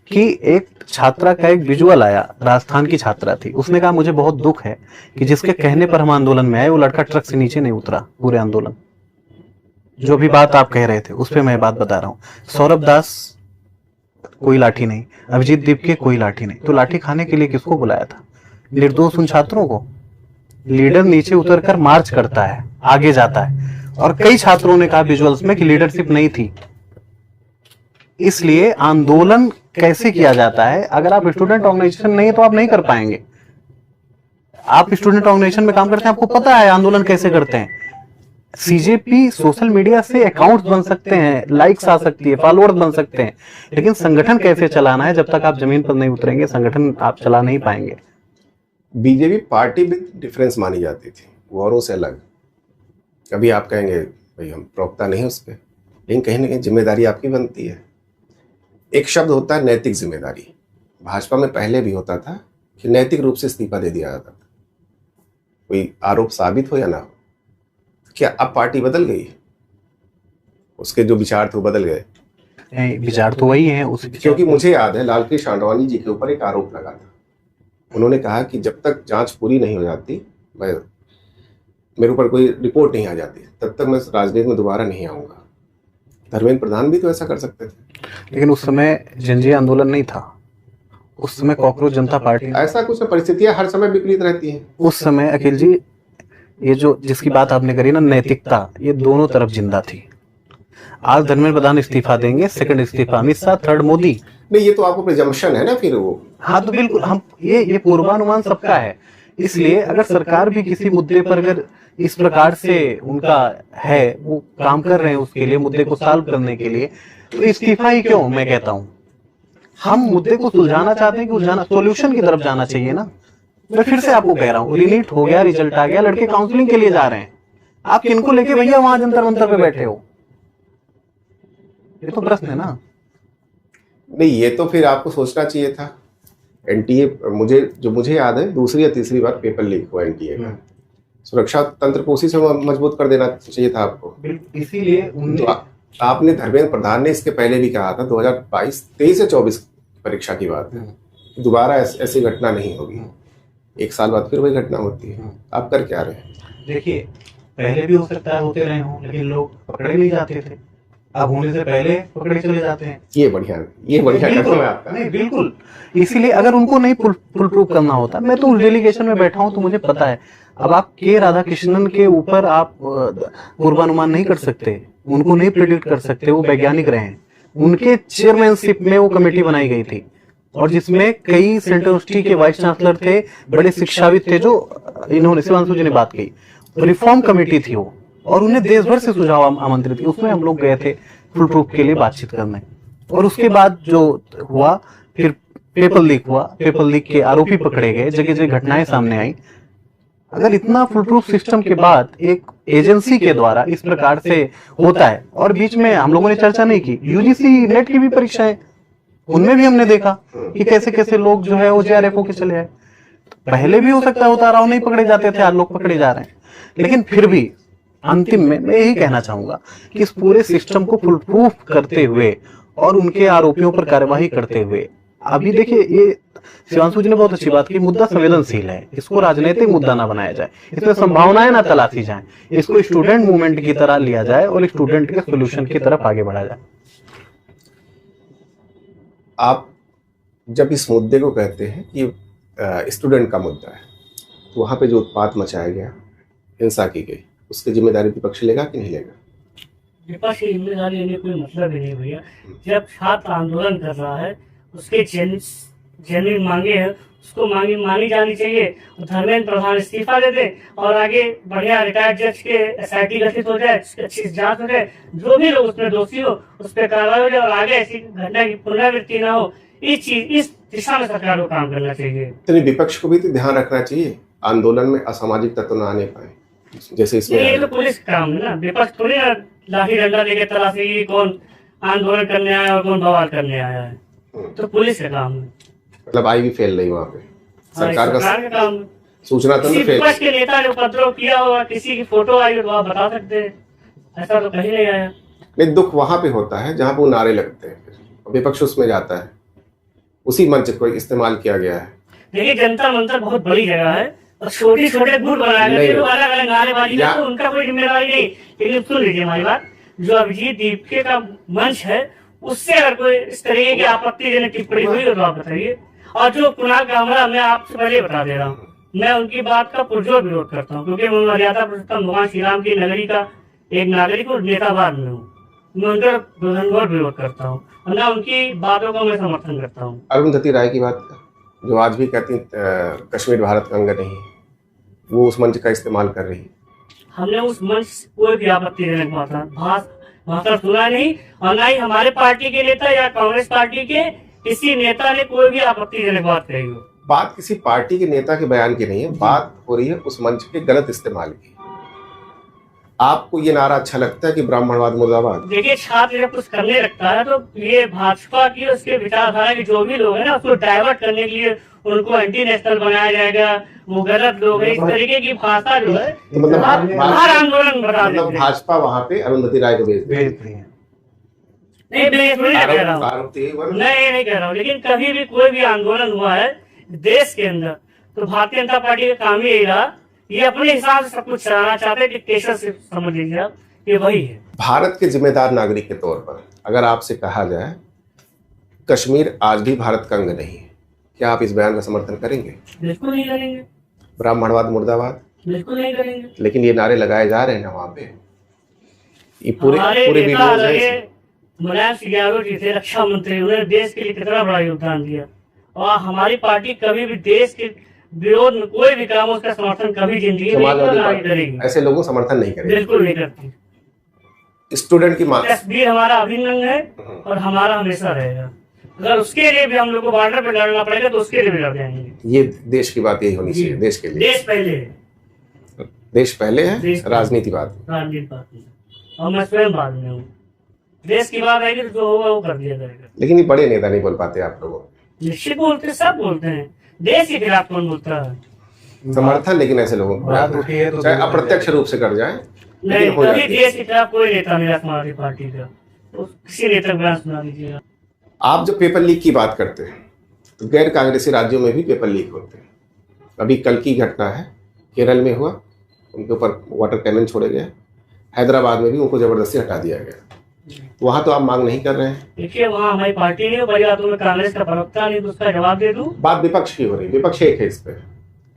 कि एक छात्रा का एक विजुअल आया, राजस्थान की छात्रा थी, उसने कहा मुझे बहुत दुख है कि जिसके कहने पर हम आंदोलन में आए वो लड़का ट्रक से नीचे नहीं उतरा पूरे आंदोलन। जो भी बात आप कह रहे थे उस पर मैं बात बता रहा हूँ। सौरभ दास कोई लाठी नहीं, अभिजीत दीप के कोई लाठी नहीं, तो लाठी खाने के लिए किसको बुलाया था? निर्दोष उन छात्रों को। लीडर नीचे उतरकर मार्च करता है, आगे जाता है, और कई छात्रों ने कहा विजुअल्स में कि लीडरशिप नहीं थी। इसलिए आंदोलन कैसे किया जाता है, अगर आप स्टूडेंट ऑर्गेनाइजेशन नहीं है तो आप नहीं कर पाएंगे। आप स्टूडेंट ऑर्गेनाइजेशन में काम करते हैं, आपको पता है आंदोलन कैसे करते हैं। सीजेपी सोशल मीडिया से अकाउंट्स बन सकते हैं, लाइक्स आ सकती है, फॉलोअर्स बन सकते हैं, लेकिन संगठन कैसे चलाना है, जब तक आप जमीन पर नहीं उतरेंगे संगठन आप चला नहीं पाएंगे। बीजेपी पार्टी विद डिफरेंस मानी जाती थी, औरों से अलग। कभी आप कहेंगे भाई हम प्रवक्ता नहीं उस पर, लेकिन कहीं ना कहीं जिम्मेदारी आपकी बनती है। एक शब्द होता है नैतिक जिम्मेदारी। भाजपा में पहले भी होता था कि नैतिक रूप से इस्तीफा दे दिया जाता था, कोई आरोप साबित हो या ना हो। क्या अब पार्टी बदल गई? उसके जो विचार थे वो बदल गए? विचार तो वही है। क्योंकि मुझे याद है लालकृष्ण आडवाणी जी के ऊपर एक आरोप लगा था। उन्होंने कहा कि जब तक जांच पूरी नहीं हो जाती, मेरे ऊपर कोई रिपोर्ट नहीं आ जाती, तब तक मैं राजनीति में दोबारा नहीं आऊंगा। धर्मेंद्र प्रधान भी तो ऐसा कर सकते थे। लेकिन उस समय जनजीय आंदोलन नहीं था, उस समय कॉकरोच जनता पार्टी। ऐसा कुछ परिस्थितियां हर समय विपरीत रहती हैं। उस समय अखिल जी, ये जो जिसकी बात आपने करी ना, नैतिकता, ये दोनों तरफ जिंदा थी। आज धर्मेंद्र प्रधान इस्तीफा देंगे, सेकंड इस्तीफा अमित शाह, थर्ड मोदी। नहीं, ये तो आपको प्रिजम्पशन है ना फिर वो। हाँ तो बिल्कुल, हम ये पूर्वानुमान सबका है। इसलिए अगर सरकार भी किसी मुद्दे पर अगर इस प्रकार से उनका है, वो काम कर रहे हैं उसके लिए, मुद्दे को सॉल्व करने के लिए, तो इस्तीफा ही क्यों? मैं कहता हूँ हम मुद्दे को सुलझाना चाहते हैं कि उलझाना, सोल्यूशन की तरफ जाना चाहिए ना। मैं फिर से आपको कह रहा हूँ, रिलीट हो गया, रिजल्ट आ गया, लड़के काउंसलिंग के लिए जा रहे हैं, आप किनको लेके भैया वहां जंतर मंतर पे बैठे हो? ये तो प्रश्न है ना। नहीं, ये तो फिर आपको सोचना चाहिए था। एनटीए मुझे याद है दूसरी या तीसरी बार पेपर लीक हुआ एनटीए का, सुरक्षा तंत्र को उसी से मजबूत कर देना चाहिए था आपको। इसीलिए तो आपने धर्मेंद्र प्रधान ने इसके पहले भी कहा था 2022, 23 से 24 परीक्षा की बात है, दोबारा ऐसी घटना नहीं होगी। एक साल बाद फिर वही घटना होती है। आप कर क्या रहे हैं? देखिए, पहले भी हो सकता है होते रहे हों, लेकिन लोग पकड़े नहीं जाते थे। अब होने से पहले पकड़े चले जाते हैं। ये बढ़िया कदम है आपका। नहीं, बिल्कुल। इसीलिए अगर उनको नहीं फुल प्रूफ करना होता, मैं तो उस डेलीगेशन में बैठा हूं तो मुझे पता है। अब आप के राधाकृष्णन के ऊपर आप पूर्वानुमान नहीं कर सकते, उनको नहीं प्रेडिक्ट कर सकते, वो वैज्ञानिक रहे हैं। उनके चेयरमैनशिप में वो कमेटी बनाई गई थी और जिसमें कई सेंट्रल यूनिवर्सिटी के वाइस चांसलर थे, बड़े शिक्षाविद थे, जो इन्होंने शिवांशु जी ने बात की। रिफॉर्म कमेटी थी वो, और उन्हें देश भर से सुझाव आमंत्रित किए। उसमें हम लोग गए थे फुल प्रूफ के लिए बातचीत करने। और उसके बाद जो हुआ, फिर पेपर लीक हुआ, पेपर लीक के आरोपी पकड़े गए, जगह जगह घटनाएं सामने आई। अगर इतना फुल प्रूफ सिस्टम के बाद एक एजेंसी के द्वारा इस प्रकार से होता है, और बीच में हम लोगों ने चर्चा नहीं की, यूजीसी नेट की भी परीक्षाएं, उनमें भी हमने देखा कि कैसे कैसे लोग जो है वो जेआरएफ के चले आए। पहले भी हो सकता है होता रहा, नहीं पकड़े जाते थे, आज लोग पकड़े जा रहे हैं। लेकिन फिर भी अंतिम में मैं यही कहना चाहूंगा कि इस पूरे सिस्टम को फुल प्रूफ करते हुए और उनके आरोपियों पर कार्यवाही करते हुए, अभी देखिए, ये शिवांशु जी ने बहुत अच्छी बात की, मुद्दा संवेदनशील है, इसको राजनीतिक मुद्दा ना बनाया जाए, इसमें संभावनाएं ना तलाशी जाएं, इसको स्टूडेंट मूवमेंट की तरह लिया जाए और स्टूडेंट के सोल्यूशन की तरफ आगे बढ़ा जाए। आप जब इस मुद्दे को कहते हैं कि स्टूडेंट का मुद्दा है, तो वहां पे जो उत्पात मचाया गया, हिंसा की गई, उसकी जिम्मेदारी विपक्ष लेगा कि नहीं लेगा? विपक्ष की जिम्मेदारी लेने कोई मतलब ही नहीं भैया। जब छात्र आंदोलन कर रहा है, उसके जेन्युइन मांगे हैं, उसको मानी जानी चाहिए। धर्मेंद्र प्रधान इस्तीफा दे दे और आगे बढ़िया रिटायर्ड जज के एसआईटी गठित हो जाए, अच्छी जांच हो जाए, जो भी लोग उसमें दोषी हो उस पर कार्रवाई हो जाए और आगे ऐसी घटना की पुनरावृत्ति ना हो। इस दिशा में सरकार को काम करना चाहिए। तो विपक्ष को भी तो ध्यान रखना चाहिए, आंदोलन में असामाजिक तत्व न आने पाए, जैसे इसमें। ये तो पुलिस का काम है ना, विपक्ष थोड़ी ना लाठी डंडा लेके तलाशी कौन आंदोलन करने आया और कौन बवाल करने आया है, तो पुलिस का काम है। मतलब आई भी फेल रही वहाँ पे, सरकार का काम है। सूचना तंत्र फेल। विपक्ष के नेता ने उपद्रव किया होगा, किसी की फोटो आई हो तो आप बता सकते हैं, ऐसा तो कहीं नहीं आया। नहीं, दुख वहां पे होता है जहां पे वो नारे लगते हैं, फिर विपक्ष उसमें जाता है, उसी मंच को इस्तेमाल किया गया है। देखिए, जंतर मंतर बहुत बड़ी जगह है और छोटे छोटे गुट बनाए गए तो अलग अलग नारेबाजी है, तो उनका कोई जिम्मेदारी नहीं। लेकिन सुन लीजिए हमारी बात, जो अभिजीत दीपके का मंच है, उससे अगर कोई इस तरीके की आपत्तिजनक टिप्पणी हुई हो तो आप बताइए। और जो कुणाल कामरा, मैं आपसे पहले बता दे रहा हूँ, मैं उनकी बात का पुरजोर विरोध करता हूँ, क्योंकि मैं मर्यादा पुरुषोत्तम भगवान श्री राम की नगरी का एक नागरिक और नेतावाद में हूँ। मैं उनका घनघोर विरोध करता हूँ और ना उनकी बातों को मैं समर्थन करता हूँ। अरुंधति राय की बात, जो आज भी कहती कश्मीर भारत का अंग नहीं, वो उस मंच का इस्तेमाल कर रही। हमने उस मंच कोई भी आपत्तिजनक भाषण सुना नहीं, और ना ही हमारे पार्टी के नेता या कांग्रेस पार्टी के किसी नेता ने कोई भी आपत्तिजनक बात कही हो। बात किसी पार्टी के नेता के बयान की नहीं है, बात हो रही है उस मंच के गलत इस्तेमाल की। आपको ये नारा अच्छा लगता है कि ब्राह्मणवाद मुर्दाबाद? देखिए, छात्र जब कुछ करने लगता है तो ये भाजपा की उसके विचारधारा के जो भी लोग हैं ना, उसको डाइवर्ट करने के लिए उनको एंटी नेशनल बनाया जाएगा, वो गलत लोग हैं, इस तरीके की भाषा जो है मतलब हर आंदोलन बता देते हैं। भाजपा वहाँ पे अरुंधति राय को भेज रही है। नहीं, मैं नहीं कह रहा हूँ, नहीं कह रहा हूँ, लेकिन कभी भी कोई भी आंदोलन हुआ है देश के अंदर तो भारतीय जनता पार्टी का काम ही यही रहा, ये अपने हिसाब से सब कुछ चलाना चाहते हैं, डिक्टेटर से समझ लीजिए आप, ये वही है। भारत के जिम्मेदार नागरिक के तौर पर अगर आपसे कहा जाए कश्मीर आज भी भारत का अंग नहीं है, क्या आप इस बयान का समर्थन करेंगे? बिल्कुल नहीं करेंगे। ब्राह्मणवाद मुर्दाबाद? बिल्कुल नहीं करेंगे। लेकिन ये नारे लगाए जा रहे हैं ना वहाँ पे, ये पूरे वीडियोज हैं। मुलायम सिंह यादव जी थे रक्षा मंत्री, उन्होंने देश के लिए कितना बड़ा योगदान दिया, और हमारी पार्टी कभी भी देश के विरोध में कोई भी काम उसका समर्थन कभी जिंदगी में नहीं करेगी। ऐसे लोगों समर्थन नहीं करेगी, बिल्कुल नहीं करती। स्टूडेंट की मांग, तस्वीर हमारा अभिन्न अंग है और हमारा हमेशा रहेगा। अगर उसके लिए भी हम लोग को बॉर्डर पे लड़ना पड़ेगा तो उसके लिए भी लड़ जाएंगे। ये देश की बात यही होनी चाहिए, देश के लिए। देश पहले है, देश पहले है, राजनीति बाद में, और मैं स्वयं बाद में हूँ। देश की बात आएगी तो जो होगा वो कर दिया जाएगा। लेकिन ये बड़े नेता नहीं बोल पाते आप लोगों। निश्चित बोलते, सब बोलते हैं, देश के खिलाफ कौन बोलता है? समर्थन लेकिन ऐसे लोगों को बात उठी है तो चाहे अप्रत्यक्ष रूप से कर जाए नहीं, लेकिन हो कभी जाती है। देश के खिलाफ कोई नेता नहीं समाजवादी पार्टी का, तो किसी नेता का बयान सुना दीजिएगा। आप जब पेपर लीक की बात करते हैं तो गैर कांग्रेसी राज्यों में भी पेपर लीक होते हैं। अभी कल की घटना है, केरल में हुआ, उनके ऊपर वाटर कैनन छोड़े गए। हैदराबाद में भी उनको जबरदस्ती हटा दिया गया। वहां तो आप मांग नहीं कर रहे हैं। देखिए वहाँ हमारी पार्टी नहीं, बड़ी बात में कांग्रेस का प्रवक्ता नहीं, तो उसका जवाब दे दूं। बात विपक्ष की हो रही, विपक्ष एक है इस पे।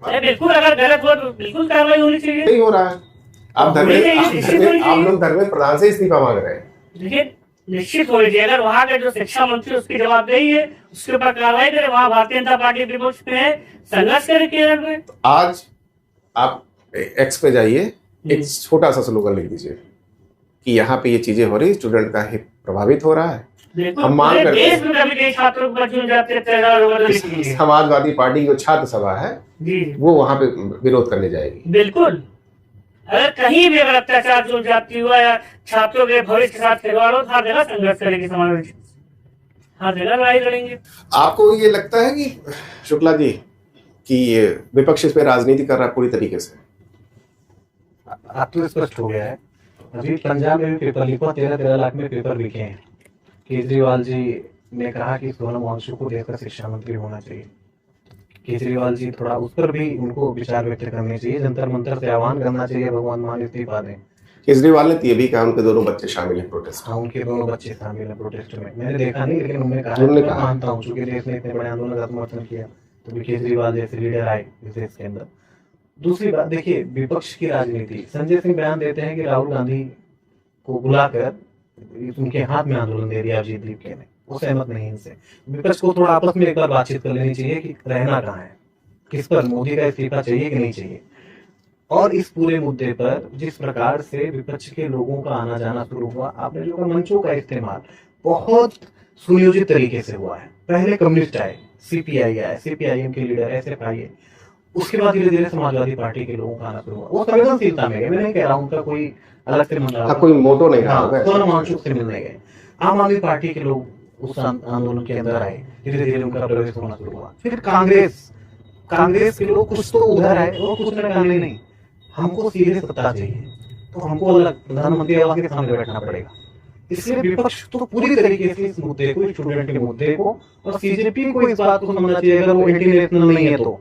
अरे बिल्कुल, अगर गलत हो तो बिल्कुल कार्रवाई होनी चाहिए। नहीं हो रहा है। आप लोग धर्मेंद्र प्रधान से इस्तीफा मांग रहे हैं। देखिए निश्चित होनी चाहिए, अगर वहाँ के जो शिक्षा मंत्री उसकी जवाबदेही है, उसके ऊपर कार्रवाई करे। वहाँ भारतीय जनता पार्टी विपक्ष में है, संघर्ष करे केरल में। आज आप एक्स पे जाइए, एक छोटा सा स्लोगन लिख दीजिए कि यहाँ पे ये चीजें हो रही, स्टूडेंट का हित प्रभावित हो रहा है। हम मांग करते हैं। देश में कभी कई छात्रों को बच्चों जाते हैं। समाजवादी पार्टी की जो छात्र सभा है जी वो वहां पे विरोध करने जाएगी। बिल्कुल, अगर कहीं भी अगर अत्याचार जो जाति हुआ या छात्रों के भविष्य के साथ खिलवाड़ हो, हर जगह संघर्ष करेंगे, समाज हर जगह लड़ाई लड़ेंगे। आपको ये लगता है कि शुक्ला जी कि ये विपक्ष इस पे राजनीति कर रहा है पूरी तरीके से? अब तो स्पष्ट हो गया है। अभी पंजाब में भी पेपर लीक हुआ, 13 लाख में पेपर लीके हैं। केजरीवाल जी ने कहा कि सोनम वांगचुक को देश का शिक्षा मंत्री होना चाहिए। केजरीवाल जी थोड़ा उस पर भी उनको विचार व्यक्त करने चाहिए, जंतर मंतर से आह्वान करना चाहिए, भगवान मान इस्तीफा दें। केजरीवाल ने ये भी कहा उनके दोनों बच्चे शामिल हैं प्रोटेस्ट। हाँ, उनके दोनों बच्चे शामिल हैं प्रोटेस्ट में। मैंने देखा नहीं, लेकिन उन्होंने कहा, उन्होंने मैं कहा। मानता हूँ चूंकि देश ने इतने बड़े आंदोलन का समर्थन किया, तो भी केजरीवाल जैसे लीडर आए इस देश के अंदर। दूसरी बात देखिए, विपक्ष की राजनीति, संजय सिंह बयान देते हैं कि राहुल गांधी को बुलाकर उनके हाथ में आंदोलन दे दिया अभिजीत दीपके ने, वो सहमत नहीं इनसे। विपक्ष को थोड़ा आपस में एक बार बातचीत कर लेनी चाहिए कि रहना कहाँ है, किस पर मोदी का इस्तीफा चाहिए कि नहीं चाहिए। और इस पूरे मुद्दे पर जिस प्रकार से विपक्ष के लोगों का आना जाना शुरू हुआ, आपने जो मंचों का इस्तेमाल बहुत सुनियोजित तरीके से हुआ है। पहले कम्युनिस्ट आए, सीपीआई आए, सीपीआईएम के लीडर एसएफआई, उसके बाद धीरे धीरे समाजवादी पार्टी के लोगों का आना शुरू हुआ। वो संवेदनशीलता में गए, मैं नहीं कह रहा हूं उनका कोई अलग से मन रहा, कोई मोटो नहीं रहा, सोनम वांगचुक से मिलने गए। आम आदमी पार्टी के लोग उस आंदोलन के अंदर आए, धीरे धीरे उनका प्रवेश होना शुरू हुआ। फिर कांग्रेस के लोग कुछ तो उधर आए और कुछ ने कहा नहीं, हमको सीधे सत्ता चाहिए, तो हमको अलग प्रधानमंत्री आवास के सामने बैठना पड़ेगा। इसलिए विपक्ष तो पूरी तरीके से इस मुद्दे को, स्टूडेंट के मुद्दे को, और सीजेपी को इस बात को समझना चाहिए, अगर वो एंटी नेशनल नहीं है तो,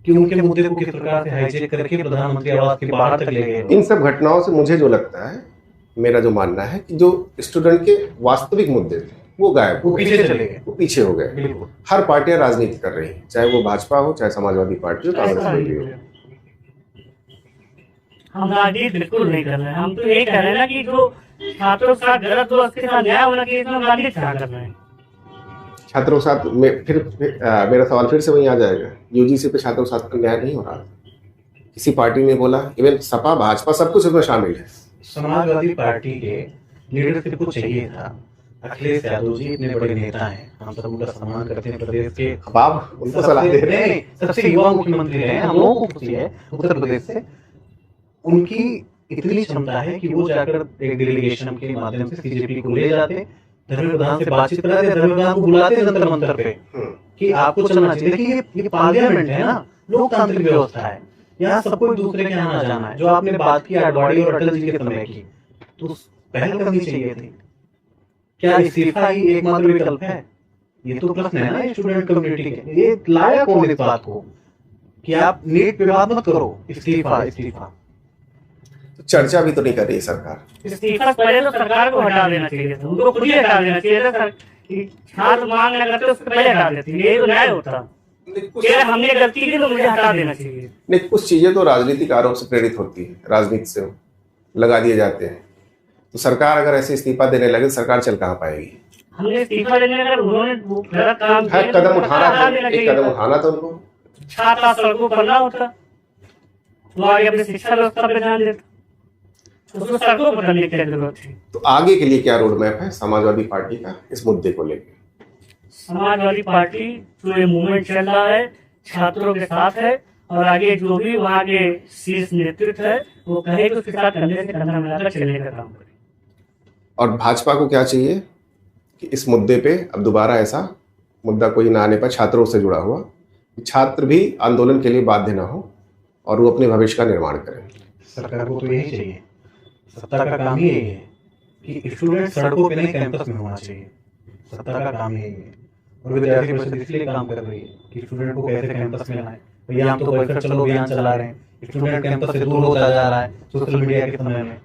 कि उनके मुद्दे को किस प्रकार से हाईजैक करके प्रधानमंत्री आवास के बाहर तक ले गए। इन सब घटनाओं से मुझे जो लगता है, मेरा जो मानना है कि जो स्टूडेंट के वास्तविक मुद्दे थे वो गायब, वो पीछे चले गए, वो पीछे हो गए। हर पार्टियां राजनीति कर रही हैं, चाहे वो भाजपा हो, चाहे समाजवादी पार्टी हो, कांग्रेस पार्टी हो। हम राजनीति बिल्कुल नहीं कर रहे हैं। हम तो यही कह रहे हैं ना कि जो छात्रों के साथ गलत हो उसके साथ न्याय होना चाहिए, इसमें राजनीति क्या कर रहे हैं। छात्रों के साथ मेरा सवाल फिर से वही आ जाएगा, यूजीसी पे छात्रों के साथ न्याय नहीं हो रहा। किसी पार्टी ने बोला, इवन सपा भाजपा सब कुछ इसमें शामिल है। समाजवादी पार्टी के लीडरशिप को चाहिए था, अखिलेश यादव जी इतने बड़े नेता हैं, हम सब उनका सम्मान करते हैं, प्रदेश के अब आप उनको सलाह दे रहे हैं। सबसे युवा मुख्यमंत्री रहे हैं, हम लोगों को खुशी है उत्तर प्रदेश से। उनकी इतनी क्षमता है कि वो जाकर एक डेलीगेशन के माध्यम से सीजेपी को ले जाते, धर्मेंद्र प्रधान से बातचीत कराते, धर्मेंद्र प्रधान को बुलाते जंतर मंतर पे कि आपको चलना चाहिए। देखिए ये पार्लियामेंट है ना, लोकतांत्रिक व्यवस्था है, यहाँ सबको एक दूसरे के आना जाना है। जो आपने बात की आडवाणी और अटल जी के समय की, तो पहल करनी चाहिए थी। क्या इस्तीफा ही एकमात्र विकल्प है? ये तो प्रश्न है ना स्टूडेंट कम्युनिटी के। ये लाया कौन इस बात को कि आप नीट पे बात मत करो, इस्तीफा इस्तीफा। चर्चा भी तो नहीं कर रही सरकार। इस्तीफा पहले तो सरकार को हटा देना चाहिए था, उनको खुद ही हटा देना चाहिए था। छात्र मांग न करते उसको पहले हटा देती, यही तो न्याय होता। हमने गलती की तो मुझे हटा देना चाहिए। नहीं, कुछ चीजें तो राजनीतिक आरोप से प्रेरित होती है, राजनीति से लगा दिए जाते हैं। तो सरकार अगर ऐसे इस्तीफा देने लगे तो सरकार चल कहाँ पाएगी? हमने इस्तीफा देने अगर उन्होंने गलत काम किया, कदम उठाना था उनको। छात्र सड़कों पर ना होता, वो आगे अपनी शिक्षा व्यवस्था पे ध्यान देता, उसको सड़कों पर करने की जरूरत थी। तो आगे के लिए क्या रोड मैप है समाजवादी पार्टी का इस मुद्दे को लेकर? समाजवादी पार्टी जो ये मूवमेंट चल रहा है छात्रों के साथ है, और आगे जो भी वहाँ के शीर्ष नेतृत्व है वो कहे तो उसके साथ कंधे से कंधा मिलाकर चलने का काम करे। और भाजपा को क्या चाहिए कि इस मुद्दे पे अब दोबारा ऐसा मुद्दा कोई ना आने पर, छात्रों से जुड़ा हुआ, छात्र भी आंदोलन के लिए बाध्य ना हो, और वो अपने भविष्य का निर्माण करें। सरकार को तो यही चाहिए, सत्ता का काम ही यही है कि स्टूडेंट सड़कों पे नहीं कैंपस में होना चाहिए। सत्ता का काम यही है और विद्यार्थी परिषद इसलिए काम कर रही है कि स्टूडेंट को कैसे कैंपस में लाएं। भैया हम तो परिसर चलो अभियान चला रहे हैं, स्टूडेंट कैंपस से दूर होता जा रहा है सोशल मीडिया के समय में।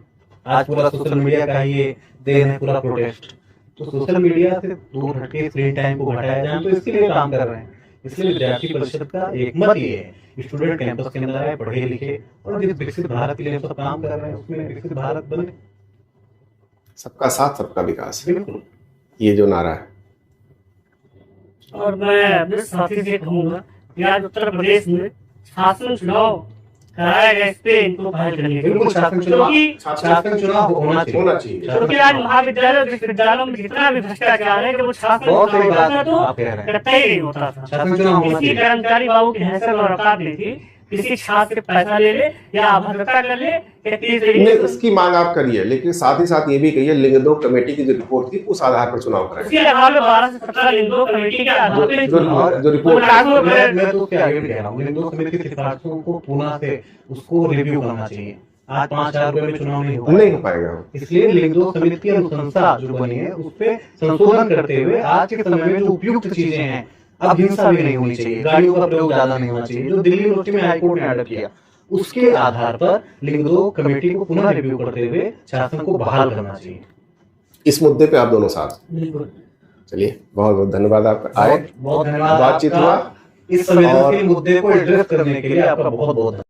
आज पूरा सोशल मीडिया का ये देन है, पूरा प्रोटेस्ट। तो सोशल मीडिया से दूर हटके स्क्रीन टाइम को घटाया जाए, तो इसके लिए काम कर रहे हैं। इसलिए विद्यार्थी परिषद का एक मत ये है स्टूडेंट कैंपस के अंदर आए, पढ़े लिखे और जिस विकसित भारत के लिए सब काम कर रहे हैं उसमें विकसित भारत बने। सबका साथ सबका विकास, बिल्कुल ये जो नारा है। और मैं अपने साथी से कहूंगा कि आज उत्तर प्रदेश में शासन चुनाव कराया गया, इस पे इनको पहल करनी चाहिए। बिल्कुल शासन चुनाव होना चाहिए। क्योंकि आज महाविद्यालय विश्वविद्यालयों में जितना भी भ्रष्टाचार है, जब वो शासन बहुत सही चुनाव बात होता तो आप कह रहे हैं। कतई नहीं होता था। शासन चुनाव होना किसी चाहिए। कर्मचारी बाबू की हैसियत और औकात नहीं थी, किसी छात्र से पैसा ले ले या अभद्रता कर ले या किसी नहीं, तरीके उसकी मांग आप करिए, लेकिन साथ ही साथ ये भी कहिए लिंगदो कमेटी की जो रिपोर्ट थी उस आधार पर चुनाव कराएं। इसके आधार पर 12 से 17 लिंगों कमेटी के आधार पर जो रिपोर्ट मैं तो उसके आगे भी कह रहा हूँ, लिंगदो समिति की सिफारिशों को पुनः से उसको रिव्यू करना चाहिए। आज 5,000 रुपए में चुनाव नहीं हो पाएगा। इसलिए लिंगदो समिति की अनुशंसा जो बनी है उस पे संशोधन करते हुए आज के समय में जो उपयुक्त चीजें हैं, अब हिंसा भी नहीं होनी चाहिए, गाड़ियों का प्रयोग ज्यादा नहीं होना चाहिए, जो दिल्ली यूनिवर्सिटी में हाईकोर्ट ने ऑर्डर किया, उसके आधार पर लिंगदो कमेटी को पुनः रिव्यू करते हुए शासन को बहाल करना चाहिए। इस मुद्दे पे आप दोनों साथ। बिल्कुल। चलिए, बहुत बहुत धन्यवाद आपका आए, बहुत धन्यवाद, बातचीत हुआ। इस संवेदनशील मुद्दे को एड्रेस करने के लिए आपका बहुत बहुत